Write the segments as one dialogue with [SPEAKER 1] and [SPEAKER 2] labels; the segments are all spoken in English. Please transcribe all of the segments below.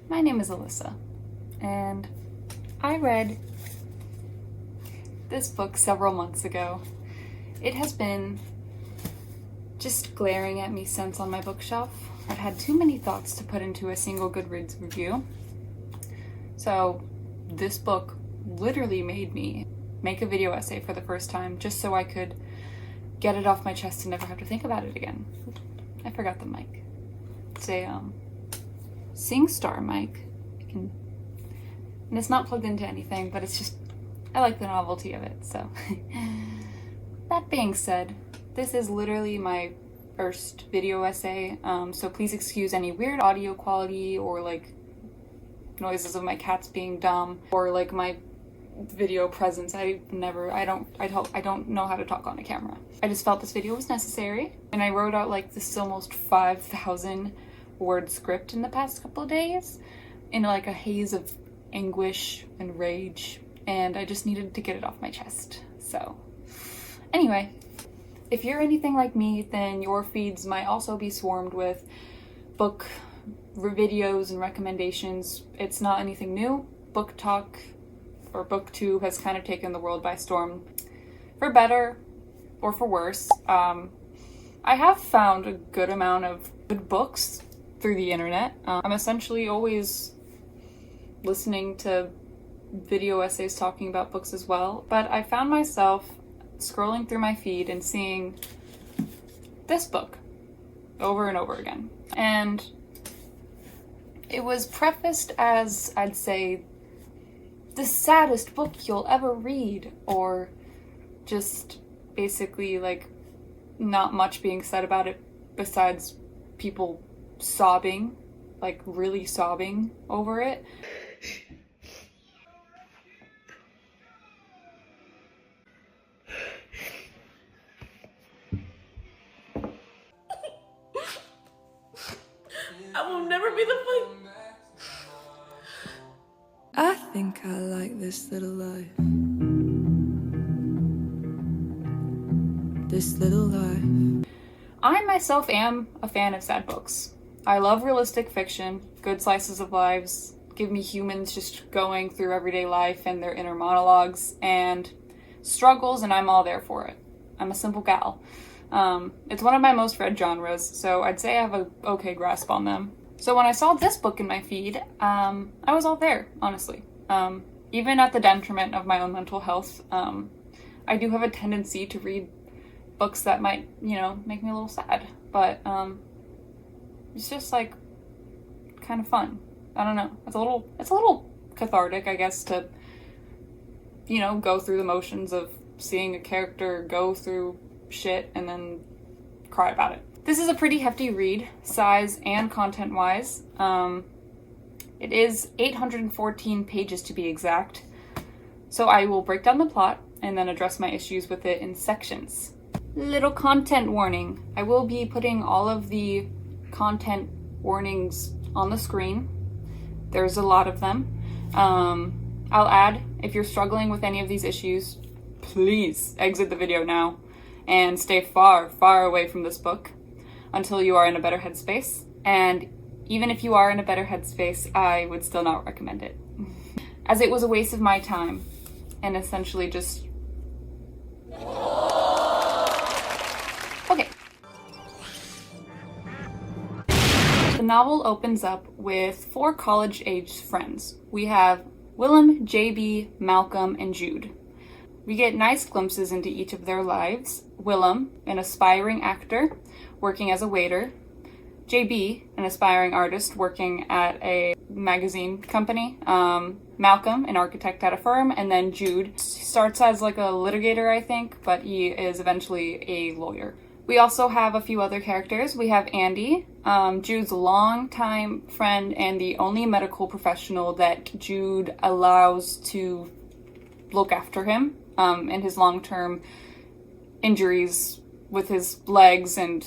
[SPEAKER 1] My name is Alyssa, and I read this book several months ago. It has been just glaring at me since on my bookshelf. I've had too many thoughts to put into a single Goodreads review. So this book literally made me make a video essay for the first time just so I could get it off my chest and never have to think about it again. I forgot the mic. It's a SingStar mic. And it's not plugged into anything, but it's just, I like the novelty of it, so. That being said, this is literally my first video essay, so please excuse any weird audio quality or like noises of my cats being dumb or like my video presence. I don't know how to talk on a camera. I just felt this video was necessary, and I wrote out like this almost 5,000 word script in the past couple of days in like a haze of anguish and rage, and I just needed to get it off my chest. So anyway, if you're anything like me, then your feeds might also be swarmed with book videos and recommendations. It's not anything new. Book Talk or BookTube has kind of taken the world by storm, for better or for worse. I have found a good amount of good books through the internet. I'm essentially always listening to video essays talking about books as well, but I found myself scrolling through my feed and seeing this book over and over again. And it was prefaced as, I'd say, the saddest book you'll ever read, or just basically like not much being said about it besides people sobbing, like really sobbing over it.
[SPEAKER 2] I will never be the one.
[SPEAKER 3] I think I like this little life. This little life.
[SPEAKER 1] I myself am a fan of sad books. I love realistic fiction, good slices of lives, give me humans just going through everyday life and their inner monologues and struggles, and I'm all there for it. I'm a simple gal. It's one of my most read genres, so I'd say I have an okay grasp on them. So when I saw this book in my feed, I was all there, honestly. Even at the detriment of my own mental health, I do have a tendency to read books that might, make me a little sad, but it's just like kind of fun. I don't know. It's a little cathartic, I guess, to, go through the motions of seeing a character go through shit and then cry about it. This is a pretty hefty read, size and content-wise. It is 814 pages to be exact, so I will break down the plot and then address my issues with it in sections. Little content warning. I will be putting all of the content warnings on the screen. There's a lot of them. I'll add, if you're struggling with any of these issues, please exit the video now and stay far, far away from this book until you are in a better headspace. And even if you are in a better headspace, I would still not recommend it, as it was a waste of my time and essentially just... Okay. The novel opens up with 4 college-aged friends. We have Willem, JB, Malcolm, and Jude. We get nice glimpses into each of their lives. Willem, an aspiring actor working as a waiter. JB, an aspiring artist working at a magazine company. Malcolm, an architect at a firm. And then Jude starts as like a litigator, I think, but he is eventually a lawyer. We also have a few other characters. We have Andy, Jude's longtime friend and the only medical professional that Jude allows to look after him in his long-term injuries with his legs and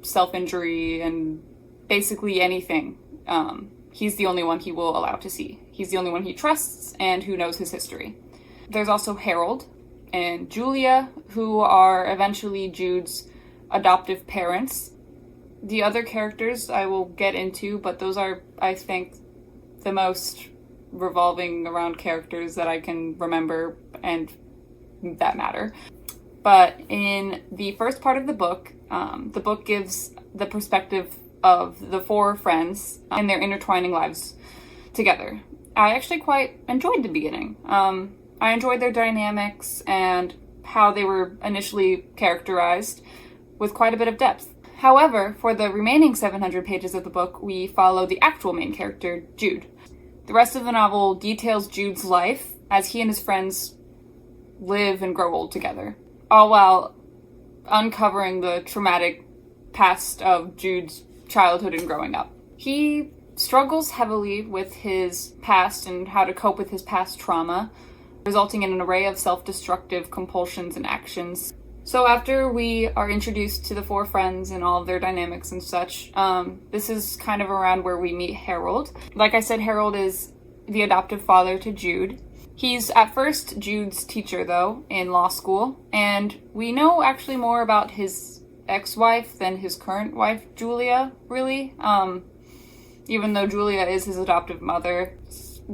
[SPEAKER 1] self-injury and basically anything. He's the only one he will allow to see. He's the only one he trusts and who knows his history. There's also Harold and Julia, who are eventually Jude's adoptive parents. The other characters I will get into, but those are, I think, the most revolving around characters that I can remember and that matter. But in the first part of the book gives the perspective of the four friends and their intertwining lives together. I actually quite enjoyed the beginning. I enjoyed their dynamics and how they were initially characterized with quite a bit of depth. However, for the remaining 700 pages of the book, we follow the actual main character, Jude. The rest of the novel details Jude's life as he and his friends live and grow old together, all while uncovering the traumatic past of Jude's childhood and growing up. He struggles heavily with his past and how to cope with his past trauma, resulting in an array of self-destructive compulsions and actions. So after we are introduced to the four friends and all of their dynamics and such, this is kind of around where we meet Harold. Like I said, Harold is the adoptive father to Jude. He's at first Jude's teacher, though, in law school, and we know actually more about his ex-wife than his current wife, Julia, really. Even though Julia is his adoptive mother,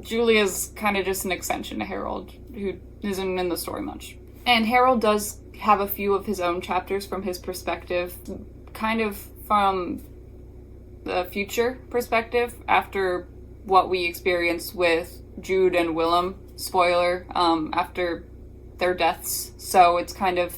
[SPEAKER 1] Julia's kind of just an extension to Harold, who isn't in the story much. And Harold does have a few of his own chapters from his perspective, kind of from the future perspective, after what we experienced with Jude and Willem, spoiler, after their deaths. So it's kind of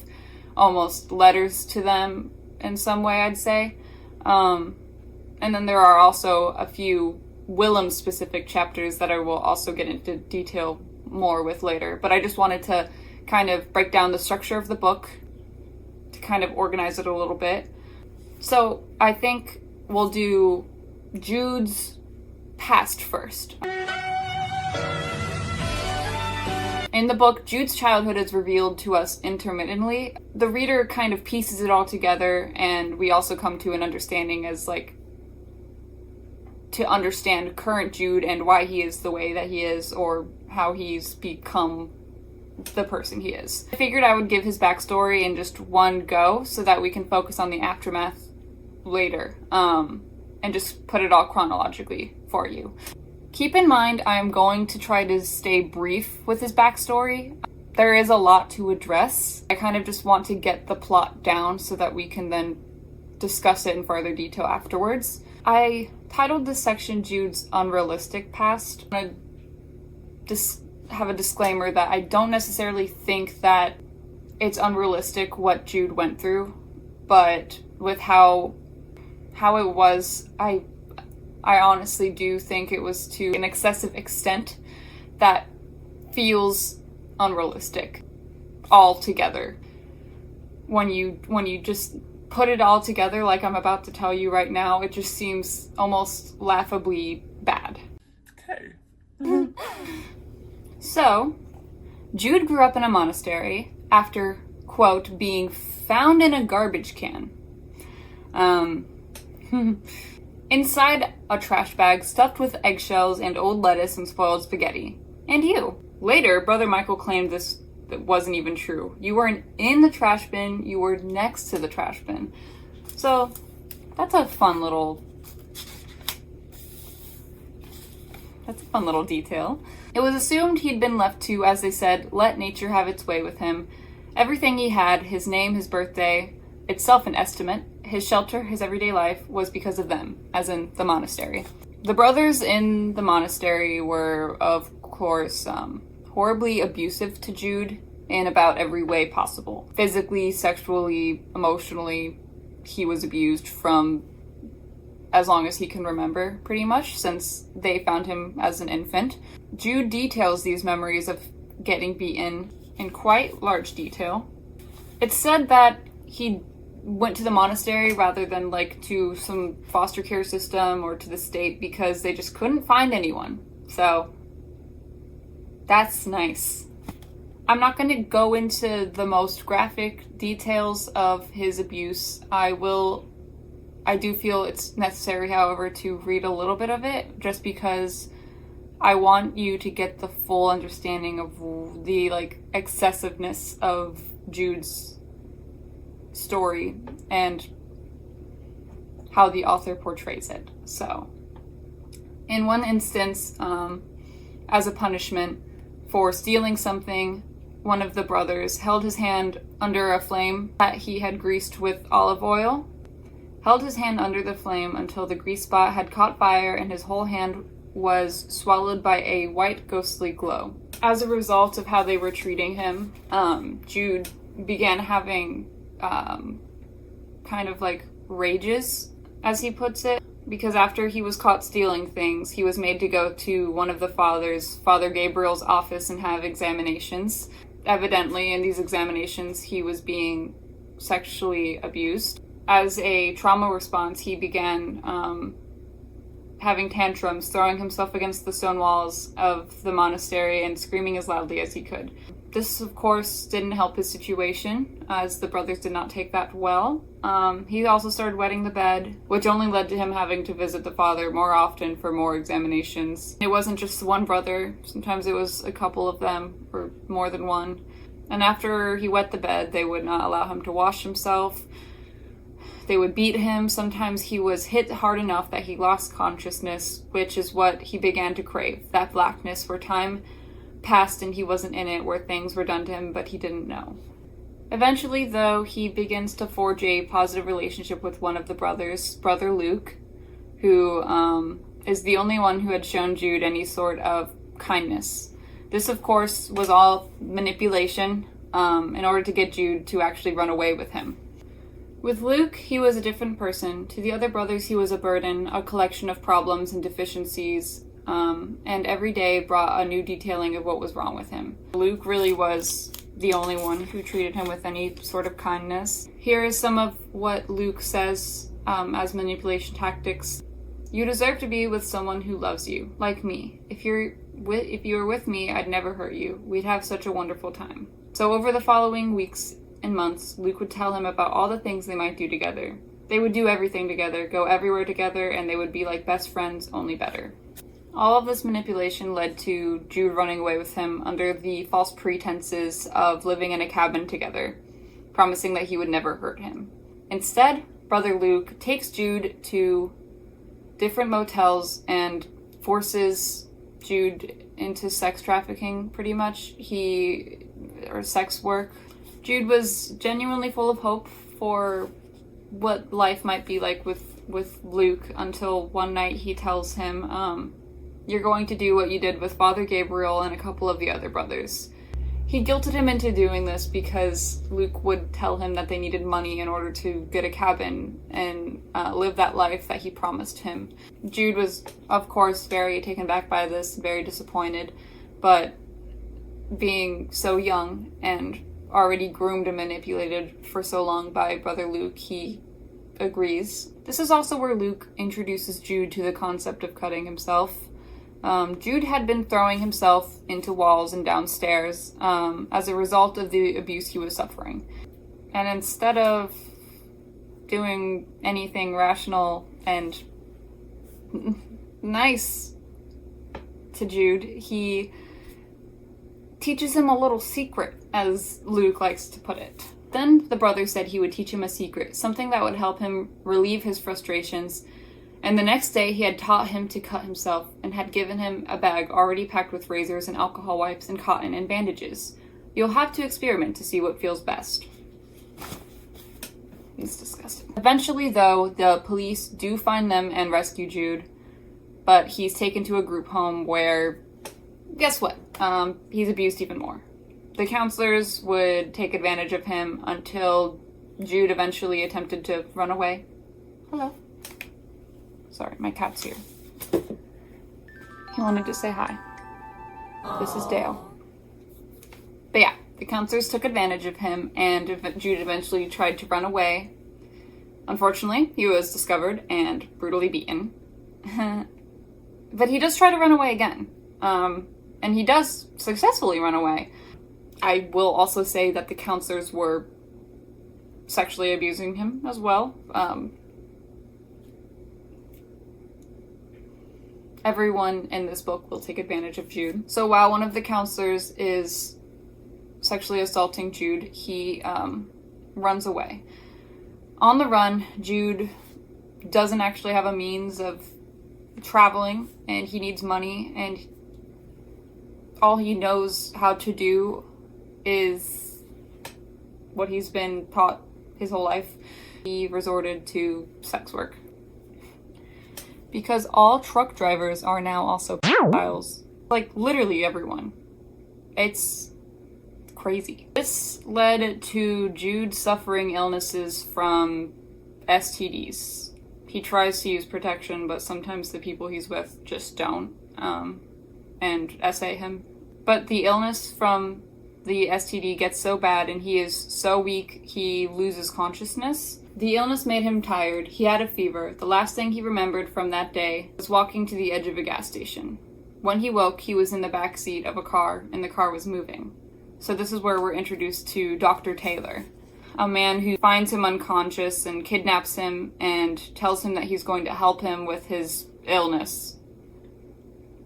[SPEAKER 1] almost letters to them in some way, I'd say. And then there are also a few Willem-specific chapters that I will also get into detail more with later. But I just wanted to kind of break down the structure of the book to kind of organize it a little bit. So I think we'll do Jude's past first. In the book, Jude's childhood is revealed to us intermittently. The reader kind of pieces it all together, and we also come to an understanding as to understand current Jude and why he is the way that he is, or how he's become the person he is. I figured I would give his backstory in just one go so that we can focus on the aftermath later, and just put it all chronologically for you. Keep in mind, I am going to try to stay brief with his backstory. There is a lot to address. I kind of just want to get the plot down so that we can then discuss it in further detail afterwards. I titled this section Jude's Unrealistic Past. I'm going to just have a disclaimer that I don't necessarily think that it's unrealistic what Jude went through, but with how it was, I honestly do think it was to an excessive extent that feels unrealistic altogether. When you just put it all together like I'm about to tell you right now, it just seems almost laughably bad.
[SPEAKER 2] Okay.
[SPEAKER 1] So, Jude grew up in a monastery after, quote, being found in a garbage can. Inside a trash bag stuffed with eggshells and old lettuce and spoiled spaghetti. And you. Later, Brother Michael claimed this wasn't even true. You weren't in the trash bin, you were next to the trash bin. So, that's a fun little detail. It was assumed he'd been left to, as they said, let nature have its way with him. Everything he had, his name, his birthday, itself an estimate, his shelter, his everyday life, was because of them, as in the monastery. The brothers in the monastery were, of course, horribly abusive to Jude in about every way possible. Physically, sexually, emotionally, he was abused from as long as he can remember, pretty much, since they found him as an infant. Jude details these memories of getting beaten in quite large detail. It's said that he went to the monastery rather than to some foster care system or to the state because they just couldn't find anyone. So that's nice. I'm not going to go into the most graphic details of his abuse. I do feel it's necessary, however, to read a little bit of it just because I want you to get the full understanding of the excessiveness of Jude's story and how the author portrays it. So In one instance, as a punishment for stealing something, one of the brothers held his hand under a flame that he had greased with olive oil, held his hand under the flame until the grease spot had caught fire and his whole hand was swallowed by a white ghostly glow. As a result of how they were treating him, Jude began having kind of like rages, as he puts it, because after he was caught stealing things, he was made to go to one of the fathers, Father Gabriel's office, and have examinations. Evidently, in these examinations, he was being sexually abused. As a trauma response, he began having tantrums, throwing himself against the stone walls of the monastery and screaming as loudly as he could. This, of course, didn't help his situation, as the brothers did not take that well. He also started wetting the bed, which only led to him having to visit the father more often for more examinations. It wasn't just one brother, sometimes it was a couple of them, or more than one. And after he wet the bed, they would not allow him to wash himself. They would beat him. Sometimes he was hit hard enough that he lost consciousness, which is what he began to crave, that blackness where time passed and he wasn't in it, where things were done to him but he didn't know. Eventually, though, he begins to forge a positive relationship with one of the brothers, Brother Luke, who is the only one who had shown Jude any sort of kindness. This, of course, was all manipulation in order to get Jude to actually run away with him. With Luke, he was a different person. To the other brothers, he was a burden, a collection of problems and deficiencies, and every day brought a new detailing of what was wrong with him. Luke really was the only one who treated him with any sort of kindness. Here is some of what Luke says as manipulation tactics. You deserve to be with someone who loves you, like me. If you were with me, I'd never hurt you. We'd have such a wonderful time. So over the following weeks and months, Luke would tell him about all the things they might do together. They would do everything together, go everywhere together, and they would be like best friends, only better. All of this manipulation led to Jude running away with him under the false pretenses of living in a cabin together, promising that he would never hurt him. Instead, Brother Luke takes Jude to different motels and forces Jude into sex trafficking, pretty much. Or sex work. Jude was genuinely full of hope for what life might be like with Luke until one night he tells him, you're going to do what you did with Father Gabriel and a couple of the other brothers. He guilted him into doing this because Luke would tell him that they needed money in order to get a cabin and live that life that he promised him. Jude was, of course, very taken back by this, very disappointed, but being so young and already groomed and manipulated for so long by Brother Luke, he agrees. This is also where Luke introduces Jude to the concept of cutting himself. Jude had been throwing himself into walls and downstairs as a result of the abuse he was suffering. And instead of doing anything rational and nice to Jude, he teaches him a little secret, as Luke likes to put it. Then the brother said he would teach him a secret, something that would help him relieve his frustrations. And the next day he had taught him to cut himself and had given him a bag already packed with razors and alcohol wipes and cotton and bandages. You'll have to experiment to see what feels best. It's disgusting. Eventually, though, the police do find them and rescue Jude, but he's taken to a group home where, guess what? He's abused even more. The counselors would take advantage of him until Jude eventually attempted to run away. Hello. Sorry, my cat's here. He wanted to say hi. This is Dale. But yeah, the counselors took advantage of him, and Jude eventually tried to run away. Unfortunately, he was discovered and brutally beaten. But he does try to run away again. And he does successfully run away. I will also say that the counselors were sexually abusing him as well. Everyone in this book will take advantage of Jude. So while one of the counselors is sexually assaulting Jude, he runs away. On the run, Jude doesn't actually have a means of traveling and he needs money, and all he knows how to do is what he's been taught his whole life. He resorted to sex work. Because all truck drivers are now also pedophiles. Like, literally everyone. It's crazy. This led to Jude suffering illnesses from STDs. He tries to use protection, but sometimes the people he's with just don't, and essay him. But the illness from the STD gets so bad and he is so weak, he loses consciousness. The illness made him tired. He had a fever. The last thing he remembered from that day was walking to the edge of a gas station. When he woke, he was in the back seat of a car, and the car was moving. So this is where we're introduced to Dr. Taylor, a man who finds him unconscious and kidnaps him and tells him that he's going to help him with his illness,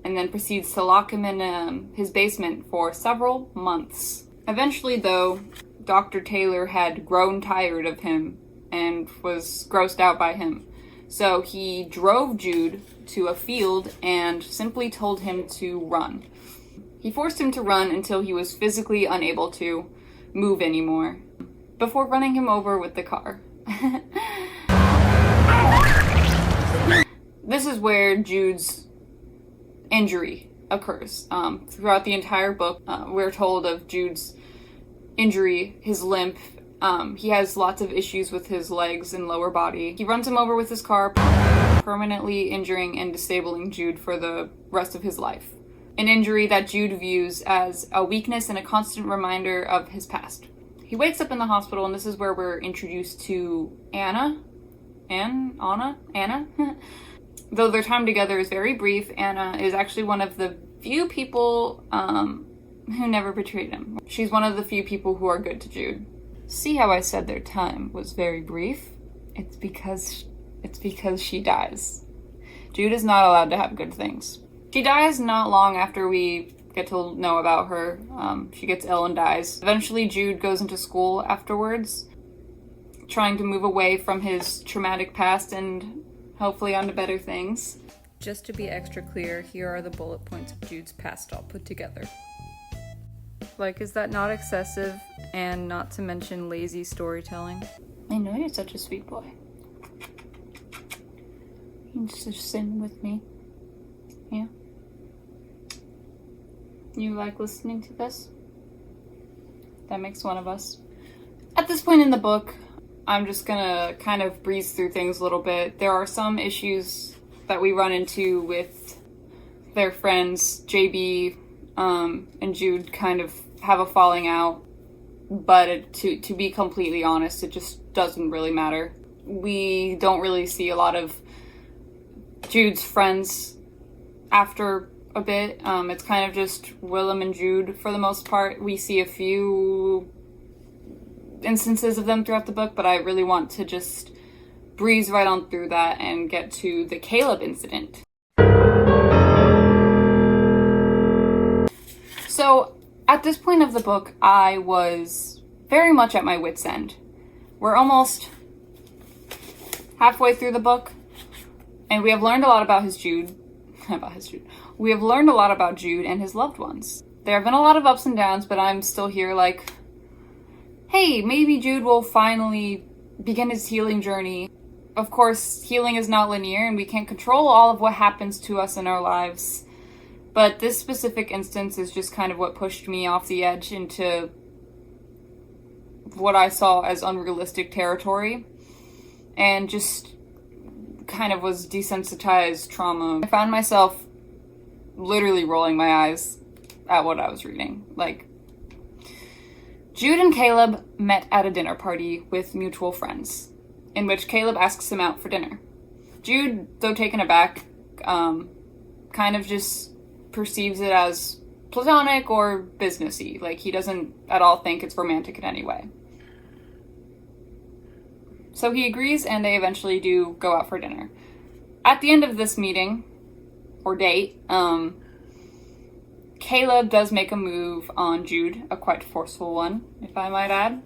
[SPEAKER 1] and then proceeds to lock him in his basement for several months. Eventually, though, Dr. Taylor had grown tired of him and was grossed out by him. So he drove Jude to a field and simply told him to run. He forced him to run until he was physically unable to move anymore, before running him over with the car. This is where Jude's injury occurs. Throughout the entire book, we're told of Jude's injury, his limp. He has lots of issues with his legs and lower body. He runs him over with his car, permanently injuring and disabling Jude for the rest of his life. An injury that Jude views as a weakness and a constant reminder of his past. He wakes up in the hospital, and this is where we're introduced to Anna. Though their time together is very brief, Anna is actually one of the few people who never betrayed him. She's one of the few people who are good to Jude. See how I said their time was very brief? It's because she dies. Jude is not allowed to have good things. She dies not long after we get to know about her. She gets ill and dies. Eventually, Jude goes into school afterwards, trying to move away from his traumatic past and hopefully onto better things. Just to be extra clear, here are the bullet points of Jude's past all put together. Like, is that not excessive and not to mention lazy storytelling? I know you're such a sweet boy. You just sitting with me. Yeah? You like listening to this? That makes one of us. At this point in the book, I'm just gonna kind of breeze through things a little bit. There are some issues that we run into with their friends. JB and Jude kind of have a falling out, but to be completely honest, it just doesn't really matter. We don't really see a lot of Jude's friends after a bit. It's kind of just Willem and Jude for the most part. We see a few instances of them throughout the book, but I really want to just breeze right on through that and get to the Caleb incident. So at this point of the book, I was very much at my wit's end. We're almost halfway through the book, and we have learned a lot about Jude. We have learned a lot about Jude and his loved ones. There have been a lot of ups and downs, but I'm still here like, hey, maybe Jude will finally begin his healing journey. Of course, healing is not linear, and we can't control all of what happens to us in our lives. But this specific instance is just kind of what pushed me off the edge into what I saw as unrealistic territory, and just kind of was desensitized trauma. I found myself literally rolling my eyes at what I was reading. Like, Jude and Caleb met at a dinner party with mutual friends, in which Caleb asks him out for dinner. Jude, though taken aback, kind of just perceives it as platonic or businessy. Like, he doesn't at all think it's romantic in any way. So he agrees, and they eventually do go out for dinner. At the end of this meeting, or date, Caleb does make a move on Jude, a quite forceful one, if I might add.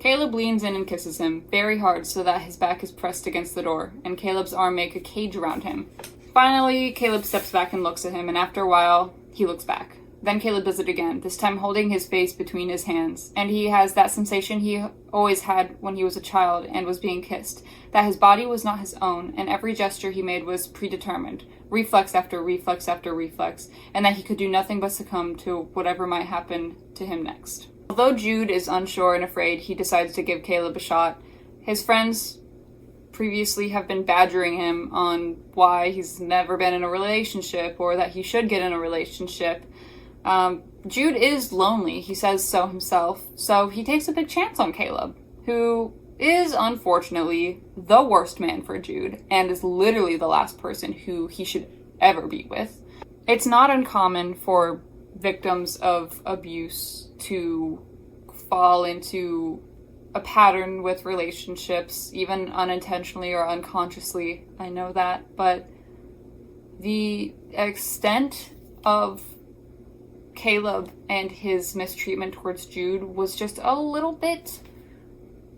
[SPEAKER 1] Caleb leans in and kisses him, very hard so that his back is pressed against the door, and Caleb's arm make a cage around him. Finally, Caleb steps back and looks at him, and after a while, he looks back. Then Caleb does it again, this time holding his face between his hands, and he has that sensation he always had when he was a child and was being kissed, that his body was not his own, and every gesture he made was predetermined, reflex after reflex after reflex, and that he could do nothing but succumb to whatever might happen to him next. Although Jude is unsure and afraid, he decides to give Caleb a shot. His friends previously have been badgering him on why he's never been in a relationship or that he should get in a relationship. Jude is lonely, he says so himself, so he takes a big chance on Caleb, who is unfortunately the worst man for Jude and is literally the last person who he should ever be with. It's not uncommon for victims of abuse to fall into a pattern with relationships, even unintentionally or unconsciously. I know that, but the extent of Caleb and his mistreatment towards Jude was just a little bit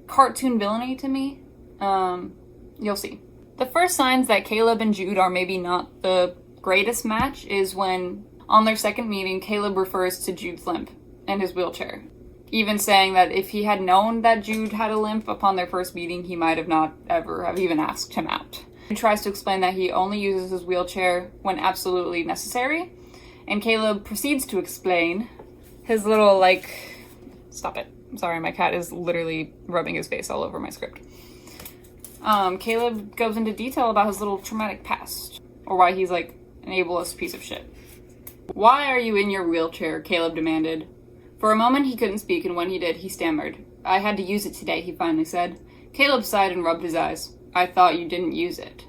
[SPEAKER 1] cartoon villainy to me. You'll see. The first signs that Caleb and Jude are maybe not the greatest match is when, on their second meeting, Caleb refers to Jude's limp and his wheelchair, even saying that if he had known that Jude had a limp upon their first meeting, he might have not ever have even asked him out. He tries to explain that he only uses his wheelchair when absolutely necessary, and Caleb proceeds to explain his little, stop it. I'm sorry, my cat is literally rubbing his face all over my script. Caleb goes into detail about his little traumatic past, or why he's an ableist piece of shit. "Why are you in your wheelchair?" Caleb demanded. For a moment he couldn't speak, and when he did, he stammered. "I had to use it today," he finally said. Caleb sighed and rubbed his eyes. "I thought you didn't use it."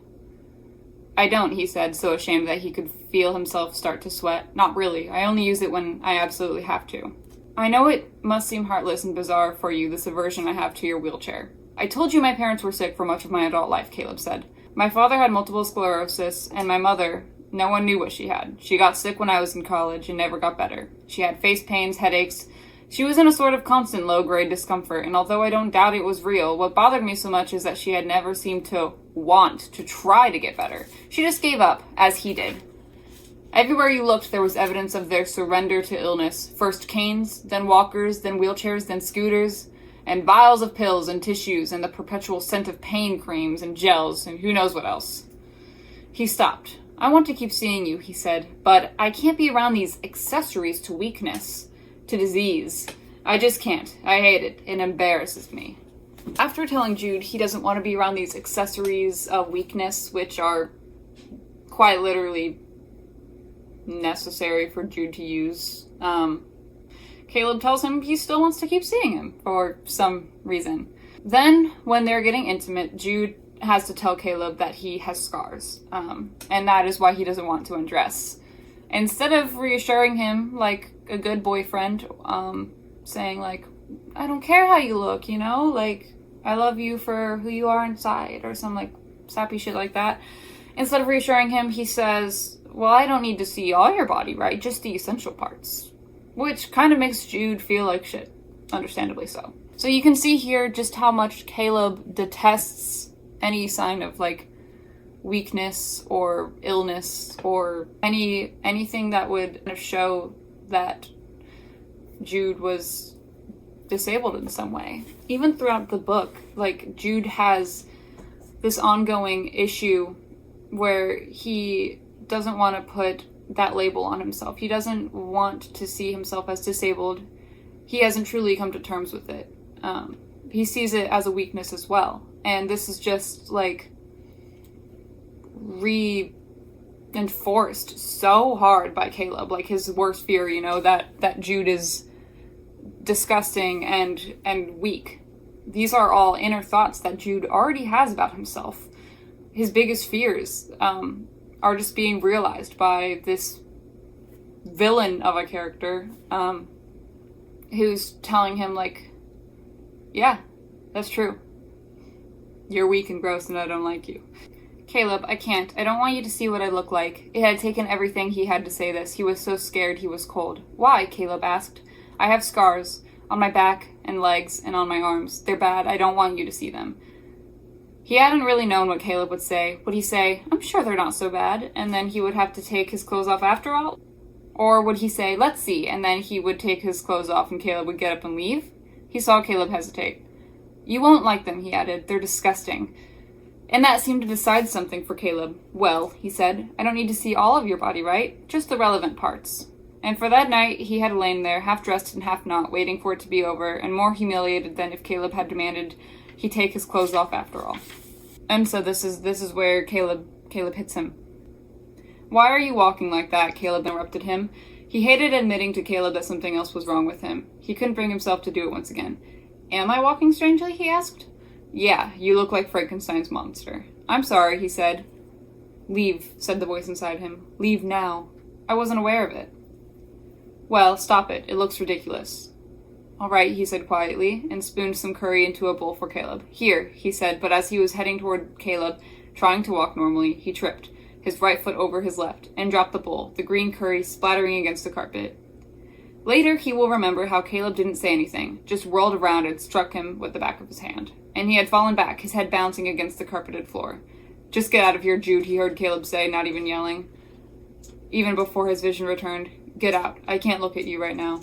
[SPEAKER 1] "I don't," he said, so ashamed that he could feel himself start to sweat. "Not really. I only use it when I absolutely have to." "I know it must seem heartless and bizarre for you, this aversion I have to your wheelchair. I told you my parents were sick for much of my adult life," Caleb said. "My father had multiple sclerosis, and my mother, no one knew what she had. She got sick when I was in college and never got better. She had face pains, headaches. She was in a sort of constant low-grade discomfort, and although I don't doubt it was real, what bothered me so much is that she had never seemed to want to try to get better. She just gave up, as he did. Everywhere you looked, there was evidence of their surrender to illness. First canes, then walkers, then wheelchairs, then scooters, and vials of pills and tissues, and the perpetual scent of pain creams and gels, and who knows what else." He stopped. "I want to keep seeing you," he said, "but I can't be around these accessories to weakness, to disease. I just can't. I hate it. It embarrasses me." After telling Jude he doesn't want to be around these accessories of weakness, which are quite literally necessary for Jude to use, Caleb tells him he still wants to keep seeing him for some reason. Then, when they're getting intimate, Jude has to tell Caleb that he has scars, and that is why he doesn't want to undress. Instead of reassuring him like a good boyfriend, saying "I don't care how you look, I love you for who you are inside," or some sappy shit like that. Instead of reassuring him, he says, "Well, I don't need to see all your body, right? Just the essential parts." Which kind of makes Jude feel like shit, understandably so. So you can see here just how much Caleb detests any sign of weakness or illness or anything that would show that Jude was disabled in some way. Even throughout the book, Jude has this ongoing issue where he doesn't want to put that label on himself. He doesn't want to see himself as disabled. He hasn't truly come to terms with it. He sees it as a weakness as well. And this is just reinforced so hard by Caleb, his worst fear, that Jude is disgusting and weak. These are all inner thoughts that Jude already has about himself. His biggest fears are just being realized by this villain of a character who's telling him yeah, that's true. You're weak and gross and I don't like you. "Caleb, I can't. I don't want you to see what I look like." It had taken everything he had to say this. He was so scared he was cold. "Why?" Caleb asked. "I have scars. On my back and legs and on my arms. They're bad. I don't want you to see them. He hadn't really known what Caleb would say. Would he say, I'm sure they're not so bad, and then he would have to take his clothes off after all? Or would he say, let's see, and then he would take his clothes off and Caleb would get up and leave? He saw Caleb hesitate. You won't like them, he added. They're disgusting. And that seemed to decide something for Caleb. Well, he said, I don't need to see all of your body, right? Just the relevant parts. And for that night, he had lain there, half dressed and half not, waiting for it to be over, and more humiliated than if Caleb had demanded he take his clothes off after all. And so this is where Caleb hits him. Why are you walking like that? Caleb interrupted him. He hated admitting to Caleb that something else was wrong with him. He couldn't bring himself to do it once again. Am I walking strangely? He asked. Yeah, you look like Frankenstein's monster. I'm sorry, he said. Leave, said the voice inside him. Leave now. I wasn't aware of it. Well, stop it. It looks ridiculous. All right, he said quietly, and spooned some curry into a bowl for Caleb. Here, he said, but as he was heading toward Caleb, trying to walk normally, he tripped, his right foot over his left, and dropped the bowl, the green curry splattering against the carpet. Later, he will remember how Caleb didn't say anything, just whirled around and struck him with the back of his hand. And he had fallen back, his head bouncing against the carpeted floor. Just get out of here, Jude, he heard Caleb say, not even yelling. Even before his vision returned. Get out. I can't look at you right now.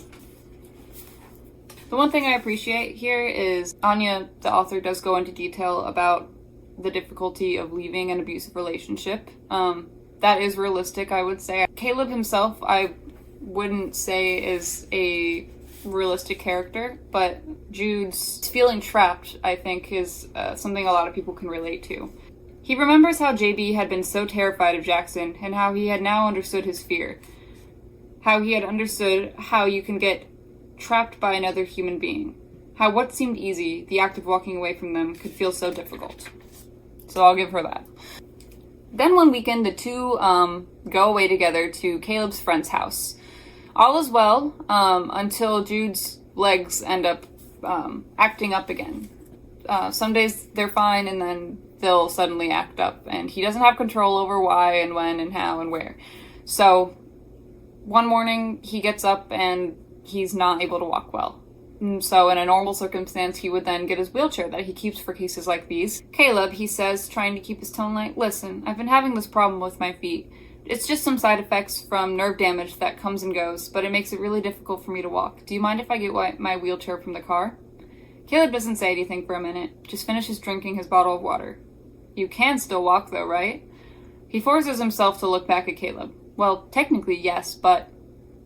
[SPEAKER 1] The one thing I appreciate here is Anya, the author, does go into detail about the difficulty of leaving an abusive relationship. That is realistic, I would say. Caleb himself, I wouldn't say is a realistic character, but Jude's feeling trapped, I think, is something a lot of people can relate to. He remembers how JB had been so terrified of Jackson and how he had now understood his fear. How he had understood how you can get trapped by another human being. How what seemed easy, the act of walking away from them, could feel so difficult. So I'll give her that. Then one weekend, the two go away together to Caleb's friend's house. All is well until Jude's legs end up acting up again. Some days they're fine and then they'll suddenly act up, and he doesn't have control over why and when and how and where. So one morning he gets up and he's not able to walk well. So in a normal circumstance, he would then get his wheelchair that he keeps for cases like these. Caleb, he says, trying to keep his tone light, listen, I've been having this problem with my feet. It's just some side effects from nerve damage that comes and goes, but it makes it really difficult for me to walk. Do you mind if I get my wheelchair from the car? Caleb doesn't say anything for a minute, just finishes drinking his bottle of water. You can still walk though, right? He forces himself to look back at Caleb. Well, technically yes, but...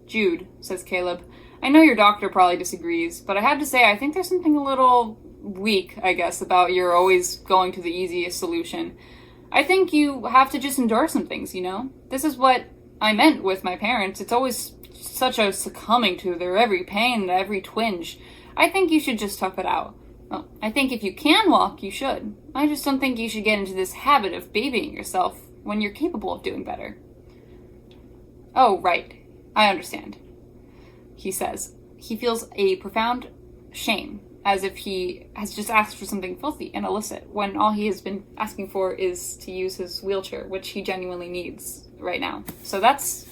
[SPEAKER 1] Jude, says Caleb, I know your doctor probably disagrees, but I have to say I think there's something a little weak, I guess, about your always going to the easiest solution. I think you have to just endure some things, you know? This is what I meant with my parents. It's always such a succumbing to their every pain, every twinge. I think you should just tough it out. Well, I think if you can walk, you should. I just don't think you should get into this habit of babying yourself when you're capable of doing better. Oh, right. I understand, he says. He feels a profound shame, as if he has just asked for something filthy and illicit, when all he has been asking for is to use his wheelchair, which he genuinely needs right now. So that's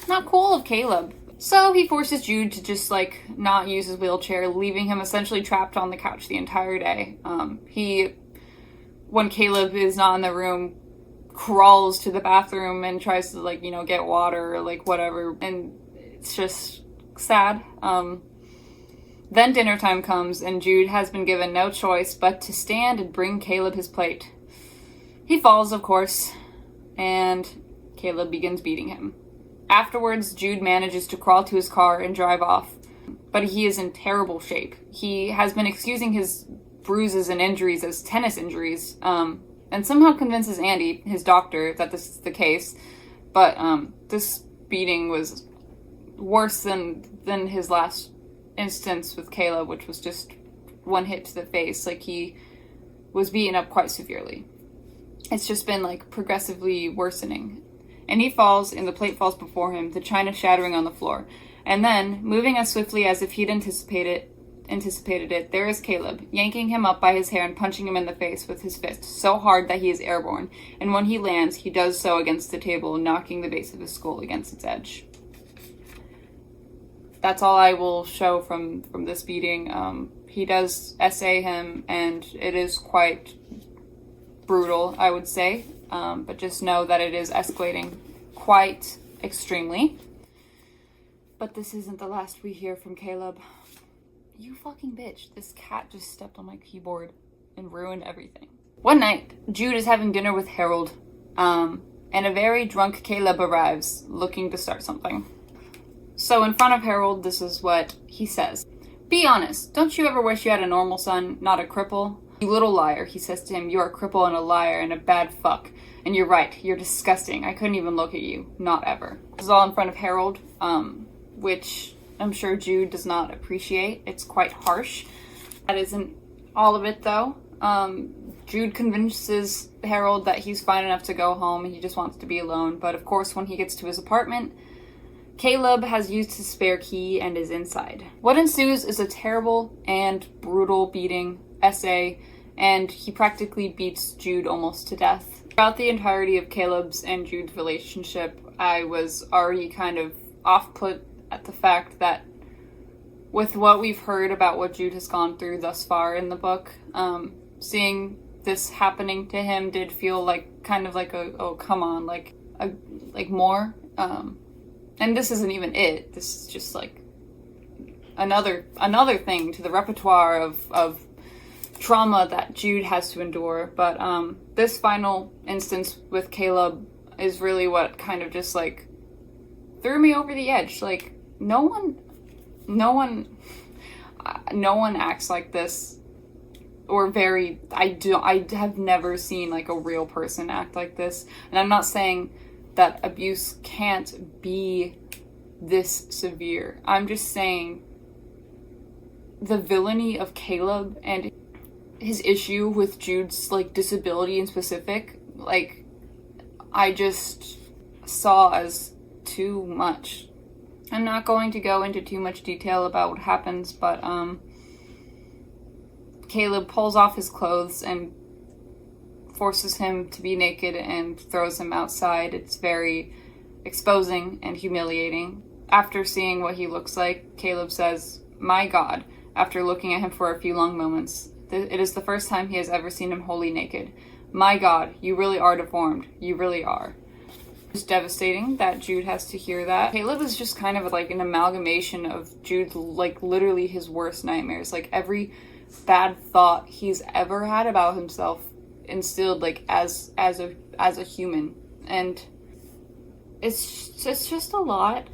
[SPEAKER 1] not cool of Caleb. So he forces Jude to just, not use his wheelchair, leaving him essentially trapped on the couch the entire day. When Caleb is not in the room, crawls to the bathroom and tries to, get water or, whatever, and it's just sad. Then dinner time comes, and Jude has been given no choice but to stand and bring Caleb his plate. He falls, of course, and Caleb begins beating him. Afterwards, Jude manages to crawl to his car and drive off, but he is in terrible shape. He has been excusing his bruises and injuries as tennis injuries, and somehow convinces Andy, his doctor, that this is the case, but this beating was worse than his last instance with Caleb, which was just one hit to the face. He was beaten up quite severely. It's just been progressively worsening. And he falls, and the plate falls before him, the china shattering on the floor. And then, moving as swiftly as if he'd anticipated it, there is Caleb, yanking him up by his hair and punching him in the face with his fist so hard that he is airborne, and when he lands, he does so against the table, knocking the base of his skull against its edge. that's all I will show from this beating. He does essay him, and it is quite brutal, I would say. But just know that it is escalating quite extremely. But this isn't the last we hear from Caleb. You fucking bitch. This cat just stepped on my keyboard and ruined everything. One night, Jude is having dinner with Harold, and a very drunk Caleb arrives, looking to start something. So in front of Harold, this is what he says. Be honest, don't you ever wish you had a normal son, not a cripple? You little liar, he says to him, you're a cripple and a liar and a bad fuck. And you're right, you're disgusting. I couldn't even look at you, not ever. This is all in front of Harold, which I'm sure Jude does not appreciate. It's quite harsh. That isn't all of it, though. Jude convinces Harold that he's fine enough to go home and he just wants to be alone. But of course, when he gets to his apartment, Caleb has used his spare key and is inside. What ensues is a terrible and brutal beating essay, and he practically beats Jude almost to death. Throughout the entirety of Caleb's and Jude's relationship, I was already kind of off-put at the fact that with what we've heard about what Jude has gone through thus far in the book, seeing this happening to him did feel like kind of like oh come on, like more. And this isn't even it. This is just like another thing to the repertoire of trauma that Jude has to endure. But this final instance with Caleb is really what kind of just like threw me over the edge. Like no one acts like this, or I have never seen like a real person act like this. And I'm not saying that abuse can't be this severe. I'm just saying the villainy of Caleb and his issue with Jude's like disability in specific, like I just saw as too much. I'm not going to go into too much detail about what happens, but Caleb pulls off his clothes and forces him to be naked and throws him outside. It's very exposing and humiliating. After seeing what he looks like, Caleb says, "My God," after looking at him for a few long moments. It is the first time he has ever seen him wholly naked. "My God, you really are deformed. You really are." It's devastating that Jude has to hear that. Caleb is just kind of like an amalgamation of Jude's, like literally his worst nightmares. Like every bad thought he's ever had about himself instilled like as a human, and it's just a lot.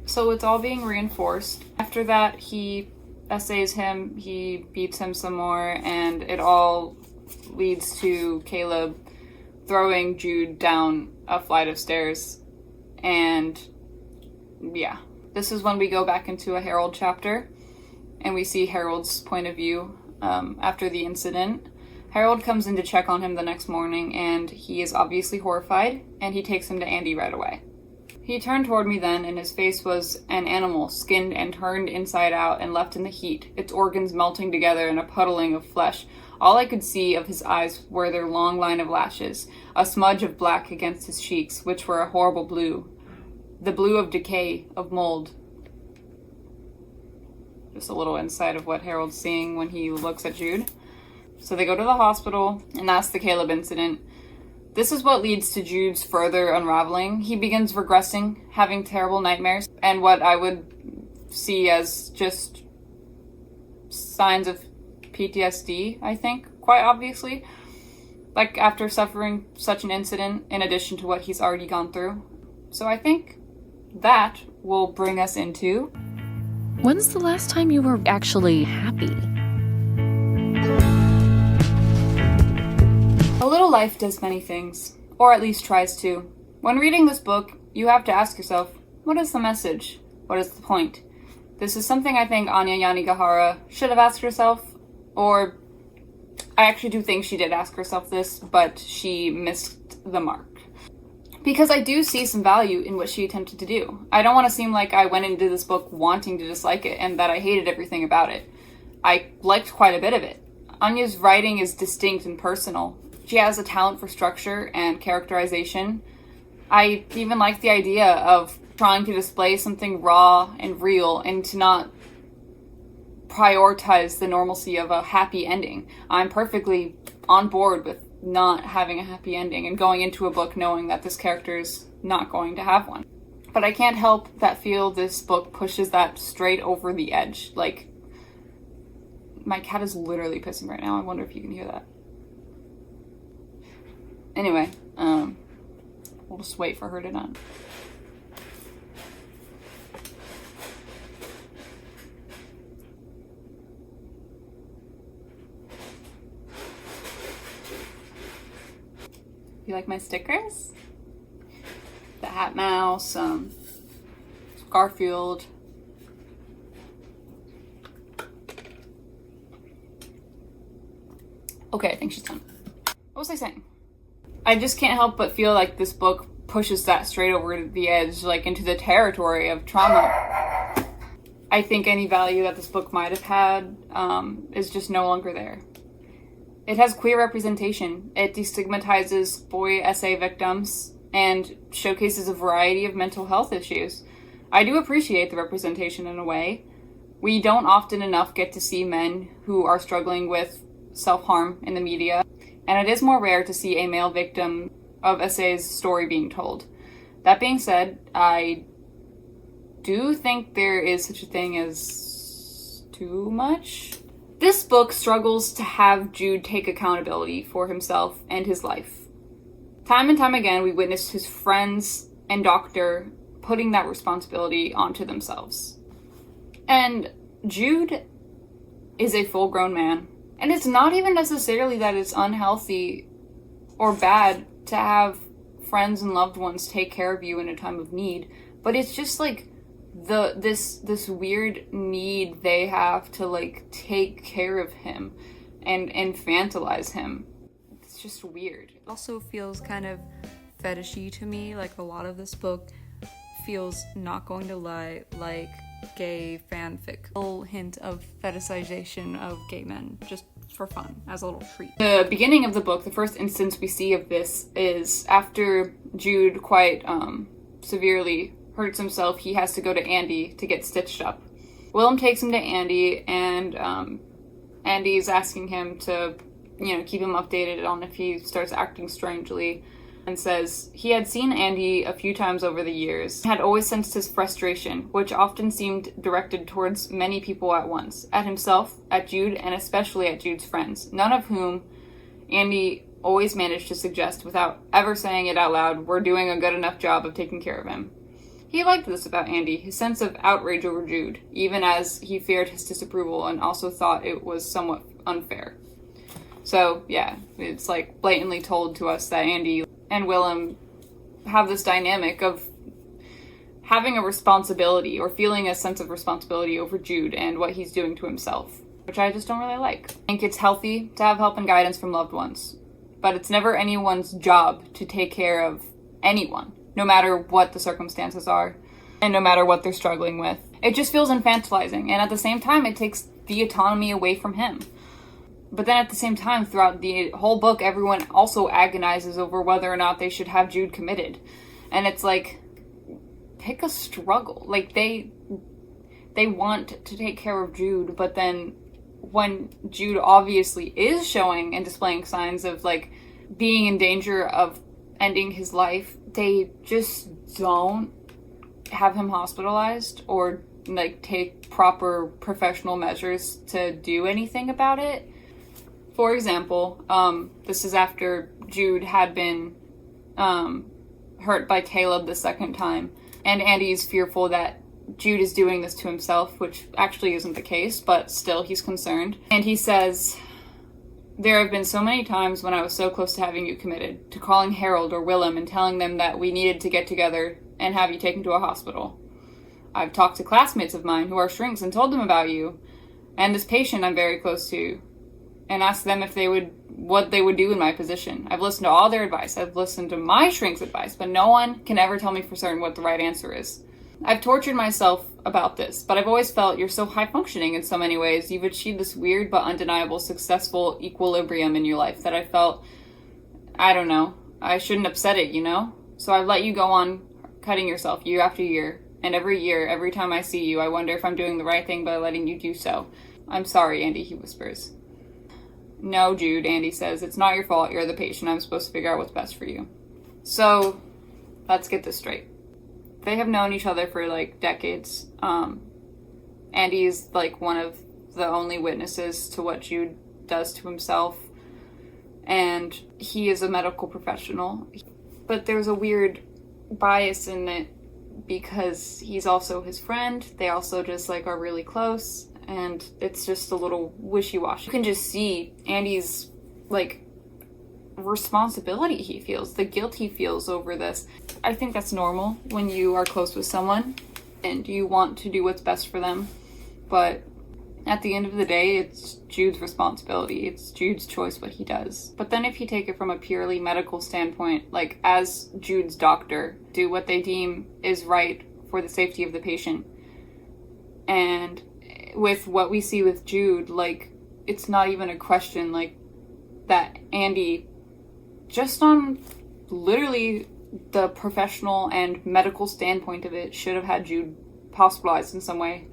[SPEAKER 1] So it's all being reinforced. After that, he essays him, he beats him some more, and it all leads to Caleb throwing Jude down a flight of stairs. And yeah, this is when we go back into a Harold chapter and we see Harold's point of view after the incident. Harold comes in to check on him the next morning, and he is obviously horrified, and he takes him to Andy right away. He turned toward me then, and his face was an animal, skinned and turned inside out and left in the heat, its organs melting together in a puddling of flesh. All I could see of his eyes were their long line of lashes, a smudge of black against his cheeks, which were a horrible blue. The blue of decay, of mold. Just a little insight of what Harold's seeing when he looks at Jude. So they go to the hospital, and that's the Caleb incident. This is what leads to Jude's further unraveling. He begins regressing, having terrible nightmares, and what I would see as just signs of PTSD, I think, quite obviously. Like, after suffering such an incident, in addition to what he's already gone through. So I think that will bring us into...
[SPEAKER 4] When's the last time you were actually happy?
[SPEAKER 1] A little life does many things, or at least tries to. When reading this book, you have to ask yourself, what is the message? What is the point? This is something I think Anya Yanagihara should have asked herself, or I actually do think she did ask herself this, but she missed the mark. Because I do see some value in what she attempted to do. I don't want to seem like I went into this book wanting to dislike it and that I hated everything about it. I liked quite a bit of it. Anya's writing is distinct and personal. She has a talent for structure and characterization. I even like the idea of trying to display something raw and real and to not prioritize the normalcy of a happy ending. I'm perfectly on board with not having a happy ending and going into a book knowing that this character is not going to have one. But I can't help but feel this book pushes that straight over the edge. Like, my cat is literally pissing right now. I wonder if you can hear that. Anyway, we'll just wait for her to done. You like my stickers? The Hat Mouse, Garfield. Okay, I think she's done. What was I saying? I just can't help but feel like this book pushes that straight over the edge, like into the territory of trauma. I think any value that this book might have had is just no longer there. It has queer representation. It destigmatizes boy SA victims and showcases a variety of mental health issues. I do appreciate the representation in a way. We don't often enough get to see men who are struggling with self-harm in the media, and it is more rare to see a male victim of SA's story being told. That being said, I do think there is such a thing as too much. This book struggles to have Jude take accountability for himself and his life. Time and time again, we witness his friends and doctor putting that responsibility onto themselves. And Jude is a full-grown man. And it's not even necessarily that it's unhealthy or bad to have friends and loved ones take care of you in a time of need, but it's just like this weird need they have to like take care of him and infantilize him. It's just weird.
[SPEAKER 5] It also feels kind of fetishy to me. Like a lot of this book feels, not going to lie, like gay fanfic. A little hint of fetishization of gay men, just for fun, as a little treat.
[SPEAKER 1] The beginning of the book, the first instance we see of this is after Jude quite severely hurts himself. He has to go to Andy to get stitched up. Willem takes him to Andy, and Andy's asking him to, keep him updated on if he starts acting strangely, and says he had seen Andy a few times over the years, had always sensed his frustration, which often seemed directed towards many people at once, at himself, at Jude, and especially at Jude's friends, none of whom Andy always managed to suggest, without ever saying it out loud, were doing a good enough job of taking care of him. He liked this about Andy, his sense of outrage over Jude, even as he feared his disapproval and also thought it was somewhat unfair. So, yeah, it's like blatantly told to us that Andy and Willem have this dynamic of having a responsibility or feeling a sense of responsibility over Jude and what he's doing to himself, which I just don't really like. I think it's healthy to have help and guidance from loved ones, but it's never anyone's job to take care of anyone, no matter what the circumstances are and no matter what they're struggling with. It just feels infantilizing, and at the same time, it takes the autonomy away from him. But then at the same time, throughout the whole book, everyone also agonizes over whether or not they should have Jude committed. And it's like, pick a struggle. Like, they want to take care of Jude, but then when Jude obviously is showing and displaying signs of, like, being in danger of ending his life, they just don't have him hospitalized or, like, take proper professional measures to do anything about it. For example, this is after Jude had been hurt by Caleb the second time, and Andy's fearful that Jude is doing this to himself, which actually isn't the case, but still he's concerned. And he says, "There have been so many times when I was so close to having you committed, to calling Harold or Willem and telling them that we needed to get together and have you taken to a hospital. I've talked to classmates of mine who are shrinks and told them about you, and this patient I'm very close to, and asked them if what they would do in my position. I've listened to all their advice. I've listened to my shrink's advice, but no one can ever tell me for certain what the right answer is. I've tortured myself about this, but I've always felt you're so high-functioning in so many ways. You've achieved this weird but undeniable successful equilibrium in your life that I felt, I don't know, I shouldn't upset it, So I've let you go on cutting yourself year after year, and every year, every time I see you, I wonder if I'm doing the right thing by letting you do so. I'm sorry, Andy, he whispers. No, Jude, Andy says, it's not your fault. You're the patient. I'm supposed to figure out what's best for you. So, let's get this straight. They have known each other for, like, decades. Andy is, like, one of the only witnesses to what Jude does to himself. And he is a medical professional. But there's a weird bias in it because he's also his friend. They also just, like, are really close. And it's just a little wishy-washy. You can just see Andy's, like, responsibility he feels, the guilt he feels over this. I think that's normal when you are close with someone and you want to do what's best for them. But at the end of the day, it's Jude's responsibility. It's Jude's choice what he does. But then if you take it from a purely medical standpoint, like, as Jude's doctor, do what they deem is right for the safety of the patient. And with what we see with Jude, like, it's not even a question, like, that Andy, just on literally the professional and medical standpoint of it, should have had Jude hospitalized in some way,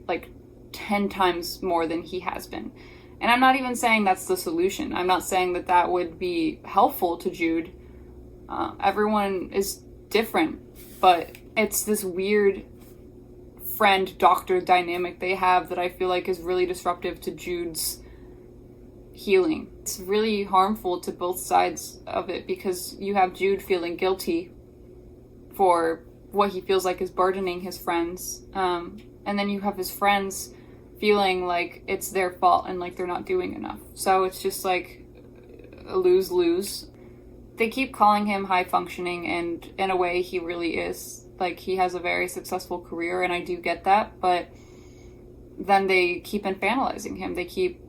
[SPEAKER 1] like, 10 times more than he has been. And I'm not even saying that's the solution. I'm not saying that that would be helpful to Jude. Everyone is different, but it's this weird friend-doctor dynamic they have that I feel like is really disruptive to Jude's healing. It's really harmful to both sides of it because you have Jude feeling guilty for what he feels like is burdening his friends, and then you have his friends feeling like it's their fault and like they're not doing enough. So it's just like a lose-lose. They keep calling him high-functioning, and in a way he really is. Like, he has a very successful career, and I do get that, but then they keep infantilizing him. They keep